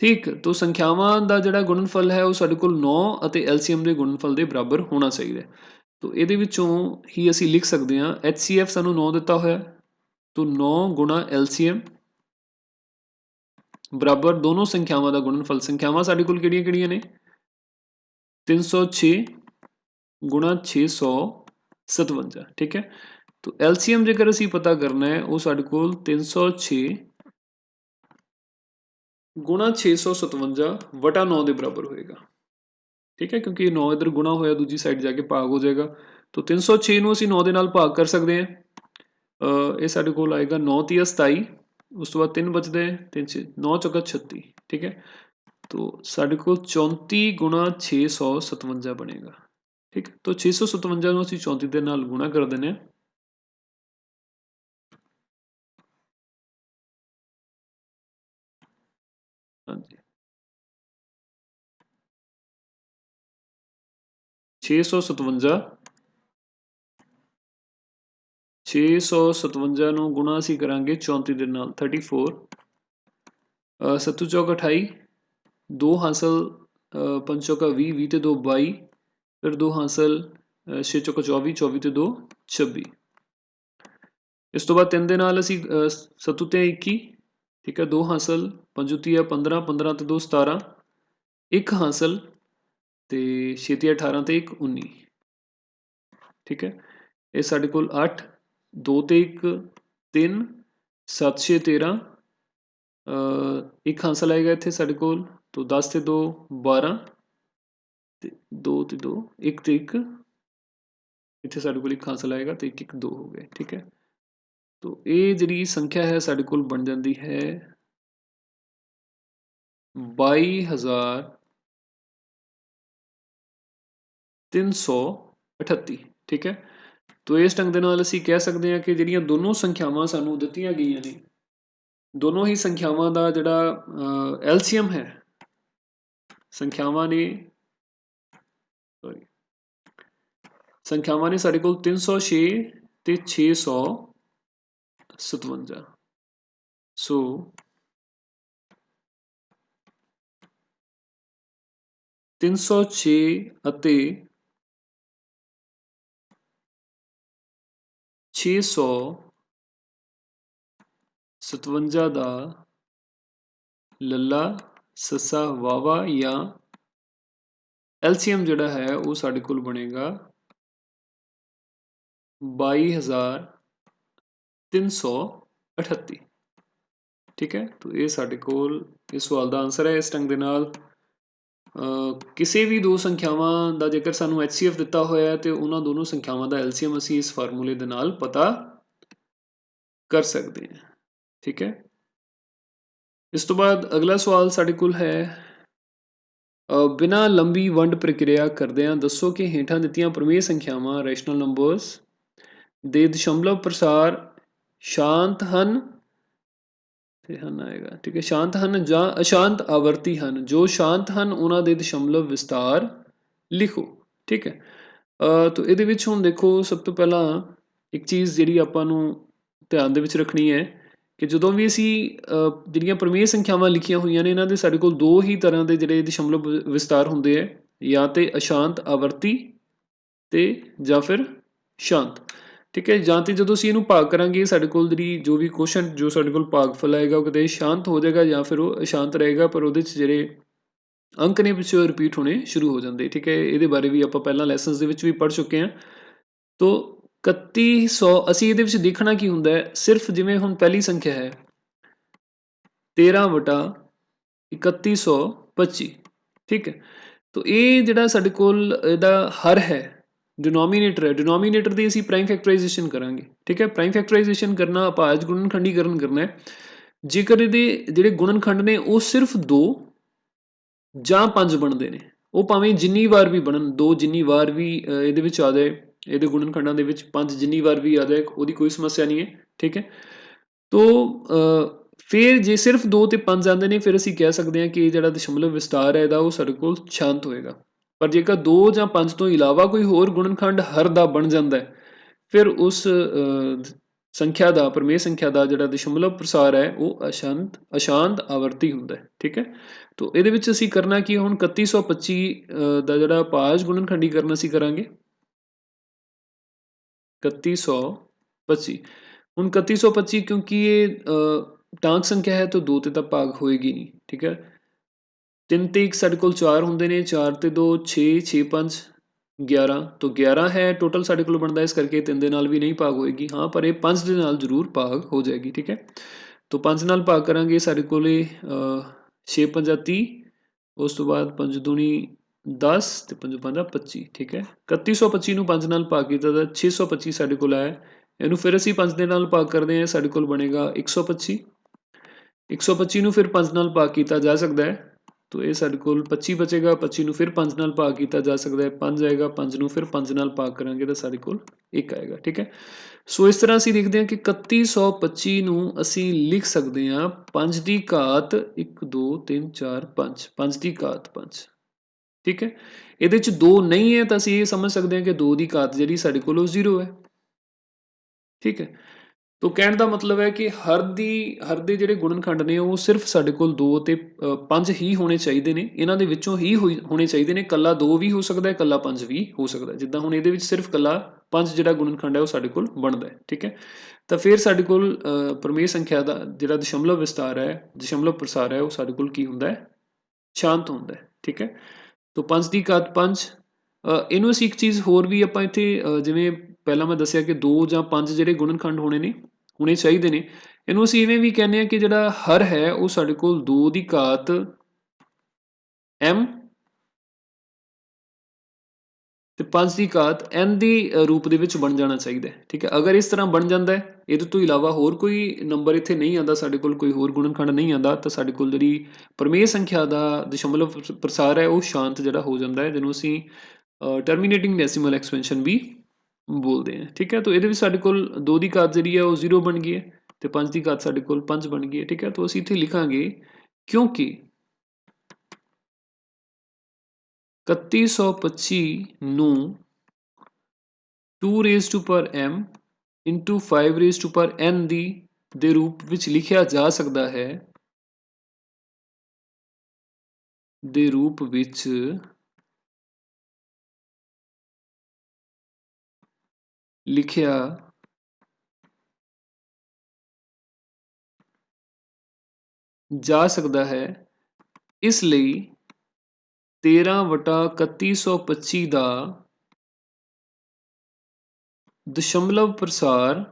ਠੀਕ। ਤੋ ਸੰਖਿਆਵਾਂ ਦਾ ਜਿਹੜਾ ਗੁਣਨਫਲ ਹੈ ਉਹ ਸਾਡੇ ਕੋਲ 9 ਅਤੇ LCM ਦੇ ਗੁਣਨਫਲ ਦੇ ਬਰਾਬਰ ਹੋਣਾ ਚਾਹੀਦਾ। ਤੋ ਇਹਦੇ ਵਿੱਚੋਂ ਹੀ ਅਸੀਂ ਲਿਖ ਸਕਦੇ ਹਾਂ HCF ਸਾਨੂੰ 9 ਦਿੱਤਾ ਹੋਇਆ, ਤੋ 9 ਗੁਣਾ LCM ਬਰਾਬਰ ਦੋਨੋਂ ਸੰਖਿਆਵਾਂ ਦਾ ਗੁਣਨਫਲ। ਸੰਖਿਆਵਾਂ ਸਾਡੇ ਕੋਲ ਕਿਹੜੀਆਂ ਕਿਹੜੀਆਂ ਨੇ, 306 ਗੁਣਾ 657, ਠੀਕ ਹੈ। ਤੋ LCM ਜੇਕਰ ਅਸੀਂ ਪਤਾ ਕਰਨਾ ਹੈ ਉਹ ਸਾਡੇ ਕੋਲ 306 ਗੁਣਾ 657 ਵਟਾ 9 ਦੇ ਬਰਾਬਰ ਹੋਏਗਾ, ਠੀਕ ਹੈ, ਕਿਉਂਕਿ 9 ਇੱਧਰ ਗੁਣਾ ਹੋਇਆ ਦੂਜੀ ਸਾਈਡ ਜਾ ਕੇ ਭਾਗ ਹੋ ਜਾਏਗਾ। ਤੋ 306 ਨੂੰ ਅਸੀਂ 9 ਦੇ ਨਾਲ ਭਾਗ ਕਰ ਸਕਦੇ ਹਾਂ। ਇਹ ਸਾਡੇ ਕੋਲ ਆਏਗਾ 9 ਤੀਆ 27, ਉਸ ਤੋਂ ਬਾਅਦ 3 ਬਚਦੇ 3 9 ਚੌਕਾ 36, ਠੀਕ ਹੈ। ਤੋ ਸਾਡੇ ਕੋਲ 34 ਗੁਣਾ 657 ਬਣੇਗਾ, ਠੀਕ। ਤੋ 657 ਨੂੰ ਅਸੀਂ 34 ਦੇ ਨਾਲ ਗੁਣਾ ਕਰ ਦਿੰਦੇ ਹਾਂ, ਹਾਂਜੀ 657 657 ਨੂੰ ਗੁਣਾ ਅਸੀਂ ਕਰਾਂਗੇ 34 ਦੇ ਨਾਲ 34, 7 ਚੌਕ 28, 2 ਹਾਸਲ, 5 ਚੌਕਾ 20, 20 ਤੇ 2 22, ਫਿਰ 2 ਹਾਸਲ, 6 ਚੌਕਾ 24, 24 ਤੇ 2 26। ਇਸ ਤੋਂ ਬਾਅਦ 3 ਦੇ ਨਾਲ ਅਸੀਂ 7 ਤੇ 21, ਠੀਕ ਹੈ, 2 ਹਾਸਲ, 5 ਤੀਆ 15, 15 ਤੇ 2 17, 1 ਹਾਸਲ ਤੇ 6 ਤੀਆ 18 ਤੇ 1 19, ਠੀਕ ਹੈ। ਇਹ ਸਾਡੇ ਕੋਲ 8 2 ਤੇ 1 3 7 6 13, 1 ਹਾਸਲ ਆਏਗਾ ਇੱਥੇ ਸਾਡੇ ਕੋਲ, ਤੋ 10 ਤੇ 2 12 ਤੇ 2 ਤੇ 2 1 ਤੇ 1, ਇੱਥੇ ਸਾਡੇ ਕੋਲ 1 ਹਾਸਲ ਆਏਗਾ ਤੇ 1 1 2 ਹੋ ਗਏ, ਠੀਕ ਹੈ। ਤੋ ਇਹ ਜਿਹੜੀ ਸੰਖਿਆ ਹੈ ਸਾਡੇ ਕੋਲ ਬਣ ਜਾਂਦੀ ਹੈ 22,000 338 ठीक है। तो इस ढंग ਦੇ ਨਾਲ ਅਸੀਂ ਕਹਿ ਸਕਦੇ ਹਾਂ ਕਿ ਜਿਹੜੀਆਂ ਦੋਨੋਂ ਸੰਖਿਆਵਾਂ ਸਾਨੂੰ ਦਿੱਤੀਆਂ ਗਈਆਂ ਨੇ ਦੋਨੋਂ ਹੀ ਸੰਖਿਆਵਾਂ ਦਾ ਜਿਹੜਾ ਐਲਸੀਐਮ ਹੈ ਸੰਖਿਆਵਾਂ ਨੇ ਸਾਡੇ ਕੋਲ 306 ਤੇ 657 ਸੋ 306 ਅਤੇ 657 ਦਾ ਲੱਲਾ ਸੱਸਾ ਵਾਵਾ ਜਾਂ ਐਲਸੀਐਮ ਜਿਹੜਾ ਹੈ ਉਹ ਸਾਡੇ ਕੋਲ ਬਣੇਗਾ 22,338 ठीक है। तो ये साडे कोल इस सवाल का आंसर है। इस ढंग दे नाल किसी भी दो संख्यावां दा जेकर सानू HCF दिता होया है तो उन्होंने दोनों संख्यावां दा LCM असी इस फार्मूले दे नाल पता कर सकते हैं ठीक है। इस तो बाद अगला सवाल साडे कोल है बिना लंबी वंड प्रक्रिया करदियां दसो कि हेठां दित्तियां प्रमेय संख्यावां रैशनल नंबर्स दे दशमलव प्रसार शांत हन आएगा ठीक है शांत हन ਜਾਂ अशांत आवर्ती हन जो शांत हन उन्हां दे दशमलव विस्तार लिखो ठीक है। तो ਇਹਦੇ ਵਿੱਚ ਹੁਣ ਦੇਖੋ ਸਭ ਤੋਂ ਪਹਿਲਾਂ ਇੱਕ ਚੀਜ਼ ਜਿਹੜੀ ਆਪਾਂ ਨੂੰ ਧਿਆਨ ਦੇ ਵਿੱਚ ਰੱਖਣੀ ਹੈ ਕਿ ਜਦੋਂ ਵੀ ਅਸੀਂ ਜਿਹੜੀਆਂ ਪ੍ਰਮੇय ਸੰਖਿਆਵਾਂ ਲਿਖੀਆਂ ਹੋਈਆਂ ਨੇ ਇਹਨਾਂ ਦੇ ਸਾਡੇ ਕੋਲ ਦੋ ਹੀ ਤਰ੍ਹਾਂ ਦੇ ਜਿਹੜੇ ਦਸ਼ਮਲਵ ਵਿਸਤਾਰ ਹੁੰਦੇ ਹੈ ਜਾਂ ਤੇ ਅਸ਼ਾਂਤ ਆਵਰਤੀ ਤੇ ਜਾਂ ਫਿਰ ਸ਼ਾਂਤ ठीक है। ਜਾਂ ਤੇ ਜਦੋਂ ਅਸੀਂ ਇਹਨੂੰ ਭਾਗ ਕਰਾਂਗੇ ਸਾਡੇ ਕੋਲ ਜਿਹੜੀ ਜੋ ਵੀ ਕੁਐਸਚਨ ਜੋ ਸਾਡੇ ਕੋਲ ਭਾਗਫਲ ਆਏਗਾ ਉਹ ਕਿਤੇ ਸ਼ਾਂਤ ਹੋ ਜਾਏਗਾ ਜਾਂ ਫਿਰ ਉਹ ਅਸ਼ਾਂਤ ਰਹੇਗਾ ਪਰ ਉਹਦੇ 'ਚ ਜਿਹੜੇ ਅੰਕ ਨੇ ਪਿੱਛੋਂ ਰਿਪੀਟ ਹੋਣੇ ਸ਼ੁਰੂ ਹੋ ਜਾਂਦੇ ਠੀਕ ਹੈ। ਇਹਦੇ ਬਾਰੇ ਵੀ ਆਪਾਂ ਪਹਿਲਾਂ ਲੈਸਨਸ ਦੇ ਵਿੱਚ ਵੀ ਪੜ੍ਹ ਚੁੱਕੇ ਹਾਂ। ਤੋ 3100 ਅਸੀਂ ਇਹਦੇ ਵਿੱਚ ਦੇਖਣਾ ਕੀ ਹੁੰਦਾ ਹੈ ਸਿਰਫ ਜਿਵੇਂ ਹੁਣ ਪਹਿਲੀ ਸੰਖਿਆ ਹੈ 13/3125 ਠੀਕ ਹੈ। ਤੋ ਇਹ ਜਿਹੜਾ ਸਾਡੇ ਕੋਲ ਇਹਦਾ ਹਰ ਹੈ डिनोमीनेटर है डिनोमीनेटर की असी प्राइम फैक्टराइजेशन करांगे ठीक है। प्राइम फैक्टराइजेशन करना अभाज्य गुणनखंडीकरण करना है जेकर ये जिहड़े गुणनखंड ने वो सिर्फ 2 ਜਾਂ 5 ਬਣਦੇ ਨੇ ਉਹ ਭਾਵੇਂ ਜਿੰਨੀ ਵਾਰ ਵੀ ਬਣਨ 2 ਜਿੰਨੀ ਵਾਰ ਵੀ ਇਹਦੇ ਵਿੱਚ ਆ ਜਾਏ ਇਹਦੇ ਗੁਣਨਖੰਡਾਂ ਦੇ ਵਿੱਚ 5 ਜਿੰਨੀ ਵਾਰ ਵੀ ਆ ਜਾਏ ਉਹਦੀ ਕੋਈ ਸਮੱਸਿਆ ਨਹੀਂ ਹੈ ਠੀਕ ਹੈ। ਤੋ ਫਿਰ ਜੇ ਸਿਰਫ 2 ਤੇ 5 ਆਉਂਦੇ ਨੇ ਫਿਰ ਅਸੀਂ ਕਹਿ ਸਕਦੇ ਹਾਂ ਕਿ ਇਹ ਜਿਹੜਾ ਦਸ਼ਮਲਵ ਵਿਸਤਾਰ ਹੈ ਇਹਦਾ ਉਹ ਸਾਡੇ ਕੋਲ ਸ਼ਾਂਤ ਹੋਏਗਾ। पर जेकर 2 ਜਾਂ 5 ਤੋਂ ਇਲਾਵਾ ਕੋਈ ਹੋਰ ਗੁਣਨਖੰਡ ਹਰ ਦਾ ਬਣ ਜਾਂਦਾ ਹੈ ਫਿਰ ਉਸ ਸੰਖਿਆ ਦਾ ਪ੍ਰਮੇय ਸੰਖਿਆ ਦਾ ਜਿਹੜਾ ਦਸ਼ਮਲਵ ਪ੍ਰਸਾਰ ਹੈ ਉਹ ਅਸ਼ਾਂਤ ਆਵਰਤੀ ਹੁੰਦਾ ਹੈ ਠੀਕ ਹੈ। ਤੋ ਇਹਦੇ ਵਿੱਚ ਅਸੀਂ ਕਰਨਾ ਕੀ ਹੁਣ 3125 ਦਾ ਜਿਹੜਾ ਭਾਜ ਗੁਣਨਖੰਡੀਕਰਨ ਅਸੀਂ ਕਰਾਂਗੇ 3125 ਹੁਣ 3125 क्योंकि ये टांक संख्या है तो 2 ਤੇ ਤਾਂ ਭਾਗ ਹੋਏਗੀ ਨਹੀਂ ਠੀਕ ਹੈ। 3 ਤੇ 1 ਸਾਡੇ ਕੋਲ 4 ਹੁੰਦੇ ਨੇ 4 ਤੇ 2 6 6 5 11 तो 11 है टोटल ਸਾਡੇ ਕੋਲ ਬਣਦਾ ਇਸ ਕਰਕੇ 3 ਦੇ ਨਾਲ ਵੀ ਨਹੀਂ ਭਾਗ ਹੋਏਗੀ ਹਾਂ ਪਰ ਇਹ 5 ਦੇ ਨਾਲ ਜ਼ਰੂਰ ਭਾਗ ਹੋ ਜਾਏਗੀ ਠੀਕ ਹੈ। तो 5 ਨਾਲ ਭਾਗ ਕਰਾਂਗੇ ਸਾਡੇ ਕੋਲ 6 5 30 ਉਸ ਤੋਂ ਬਾਅਦ 5 दूनी 10 ਤੇ 5 5 25 ਠੀਕ ਹੈ। 3125 ਨੂੰ 5 ਨਾਲ ਭਾਗ ਕੀਤਾ ਤਾਂ 625 ਸਾਡੇ ਕੋਲ ਆਇਆ ਇਹਨੂੰ ਫਿਰ ਅਸੀਂ 5 ਦੇ ਨਾਲ ਭਾਗ ਕਰਦੇ ਹਾਂ ਸਾਡੇ ਕੋਲ ਬਣੇਗਾ 125 125 ਨੂੰ ਫਿਰ 5 ਨਾਲ ਭਾਗ ਕੀਤਾ ਜਾ ਸਕਦਾ ਹੈ तो ये साढ़े कोल 25 बचेगा 25 ਨੂੰ ਫਿਰ 5 ਨਾਲ ਭਾਗ ਕੀਤਾ ਜਾ ਸਕਦਾ ਹੈ 5 ਆਏਗਾ 5 ਨੂੰ ਫਿਰ 5 ਨਾਲ ਭਾਗ ਕਰਾਂਗੇ ਤਾਂ ਸਾਡੇ ਕੋਲ 1 ਆਏਗਾ ਠੀਕ ਹੈ। ਸੋ ਇਸ ਤਰ੍ਹਾਂ ਅਸੀਂ ਦੇਖਦੇ ਹਾਂ ਕਿ 3125 ਨੂੰ ਅਸੀਂ ਲਿਖ ਸਕਦੇ ਹਾਂ 5 ਦੀ ਘਾਤ 1 2 3 4 5 5 ਦੀ ਘਾਤ 5 ਠੀਕ ਹੈ। ਇਹਦੇ 'ਚ 2 ਨਹੀਂ ਹੈ ਤਾਂ ਅਸੀਂ ਇਹ ਸਮਝ ਸਕਦੇ ਹਾਂ ਕਿ 2 ਦੀ ਘਾਤ ਜਿਹੜੀ ਸਾਡੇ ਕੋਲ ਉਹ 0 ਹੈ ਠੀਕ ਹੈ। तो कहने का मतलब है कि हर दे ਜਿਹੜੇ ਗੁਣਨਖੰਡ ਨੇ ਉਹ ਸਿਰਫ ਸਾਡੇ ਕੋਲ 2 ਤੇ 5 ਹੀ ਹੋਣੇ ਚਾਹੀਦੇ ਨੇ ਇਹਨਾਂ ਦੇ ਵਿੱਚੋਂ ਹੀ ਹੋਣੇ ਚਾਹੀਦੇ ਨੇ ਕੱਲਾ 2 ਵੀ ਹੋ ਸਕਦਾ ਹੈ ਕੱਲਾ 5 ਵੀ ਹੋ ਸਕਦਾ ਜਿੱਦਾਂ ਹੁਣ ਇਹਦੇ ਵਿੱਚ ਸਿਰਫ ਕੱਲਾ 5 ਜਿਹੜਾ ਗੁਣਨਖੰਡ ਹੈ ਉਹ ਸਾਡੇ ਕੋਲ ਬਣਦਾ ਹੈ ਠੀਕ ਹੈ। ਤਾਂ ਫਿਰ ਸਾਡੇ ਕੋਲ ਪ੍ਰਮੇय ਸੰਖਿਆ ਦਾ ਜਿਹੜਾ ਦਸ਼ਮਲਵ ਵਿਸਤਾਰ ਹੈ ਦਸ਼ਮਲਵ ਪ੍ਰਸਾਰ ਹੈ ਉਹ ਸਾਡੇ ਕੋਲ ਕੀ ਹੁੰਦਾ ਹੈ ਸ਼ਾਂਤ ਹੁੰਦਾ ਹੈ ਠੀਕ ਹੈ। तो 5 ਦੀ ਘਾਤ 5 ਇਹਨੂੰ ਅਸੀਂ ਇੱਕ ਚੀਜ਼ ਹੋਰ ਵੀ ਆਪਾਂ ਇੱਥੇ ਜਿਵੇਂ ਪਹਿਲਾਂ ਮੈਂ ਦੱਸਿਆ ਕਿ 2 ਜਾਂ 5 ਜਿਹੜੇ ਗੁਣਨਖੰਡ ਹੋਣੇ ਚਾਹੀਦੇ ਨੇ ਇਹਨੂੰ ਅਸੀਂ ਇਵੇਂ ਵੀ ਕਹਿੰਦੇ ਹਾਂ ਕਿ ਜਿਹੜਾ ਹਰ ਹੈ ਉਹ ਸਾਡੇ ਕੋਲ 2 ਦੀ ਘਾਤ m ਤੇ 5 ਦੀ ਘਾਤ n ਦੀ ਰੂਪ ਦੇ ਵਿੱਚ ਬਣ ਜਾਣਾ ਚਾਹੀਦਾ ਹੈ ਠੀਕ ਹੈ। ਅਗਰ ਇਸ ਤਰ੍ਹਾਂ ਬਣ ਜਾਂਦਾ ਹੈ ਇਹਦੇ ਤੋਂ ਇਲਾਵਾ ਹੋਰ ਕੋਈ ਨੰਬਰ ਇੱਥੇ ਨਹੀਂ ਆਉਂਦਾ ਸਾਡੇ ਕੋਲ ਕੋਈ ਹੋਰ ਗੁਣਨਖੰਡ ਨਹੀਂ ਆਉਂਦਾ ਤਾਂ ਸਾਡੇ ਕੋਲ ਜਿਹੜੀ ਪ੍ਰਮੇय ਸੰਖਿਆ ਦਾ ਦਸ਼ਮਲਵ ਪ੍ਰਸਾਰ ਹੈ ਉਹ ਸ਼ਾਂਤ ਜਿਹੜਾ ਹੋ ਜਾਂਦਾ ਹੈ ਜਿਹਨੂੰ ਅਸੀਂ ਟਰਮੀਨੇਟਿੰਗ ਡੈਸੀਮਲ ਐਕਸਪੈਂਸ਼ਨ ਵੀ ਬੋਲਦੇ हैं। ठीक है, तो ये साढ़े कोल 2 की घात जी है वो 0 बन गई है तो 5 की घात साढ़े कोल 5 बन गई है। ठीक है, तो असीं इत्थे लिखांगे क्योंकि 3125 ਨੂੰ 2 ਰੇਜ਼ ਟੂ ਪਰ m ਇੰਟੂ 5 ਰੇਜ਼ ਟੂ ਪਰ n ਦੇ ਰੂਪ ਵਿੱਚ ਲਿਖਿਆ ਜਾ ਸਕਦਾ ਹੈ, ਦੇ ਰੂਪ ਵਿੱਚ ਲਿਖਿਆ ਜਾ ਸਕਦਾ ਹੈ। ਇਸ ਲਈ 13/3125 ਦਾ ਦਸ਼ਮਲਵ ਪ੍ਰਸਾਰ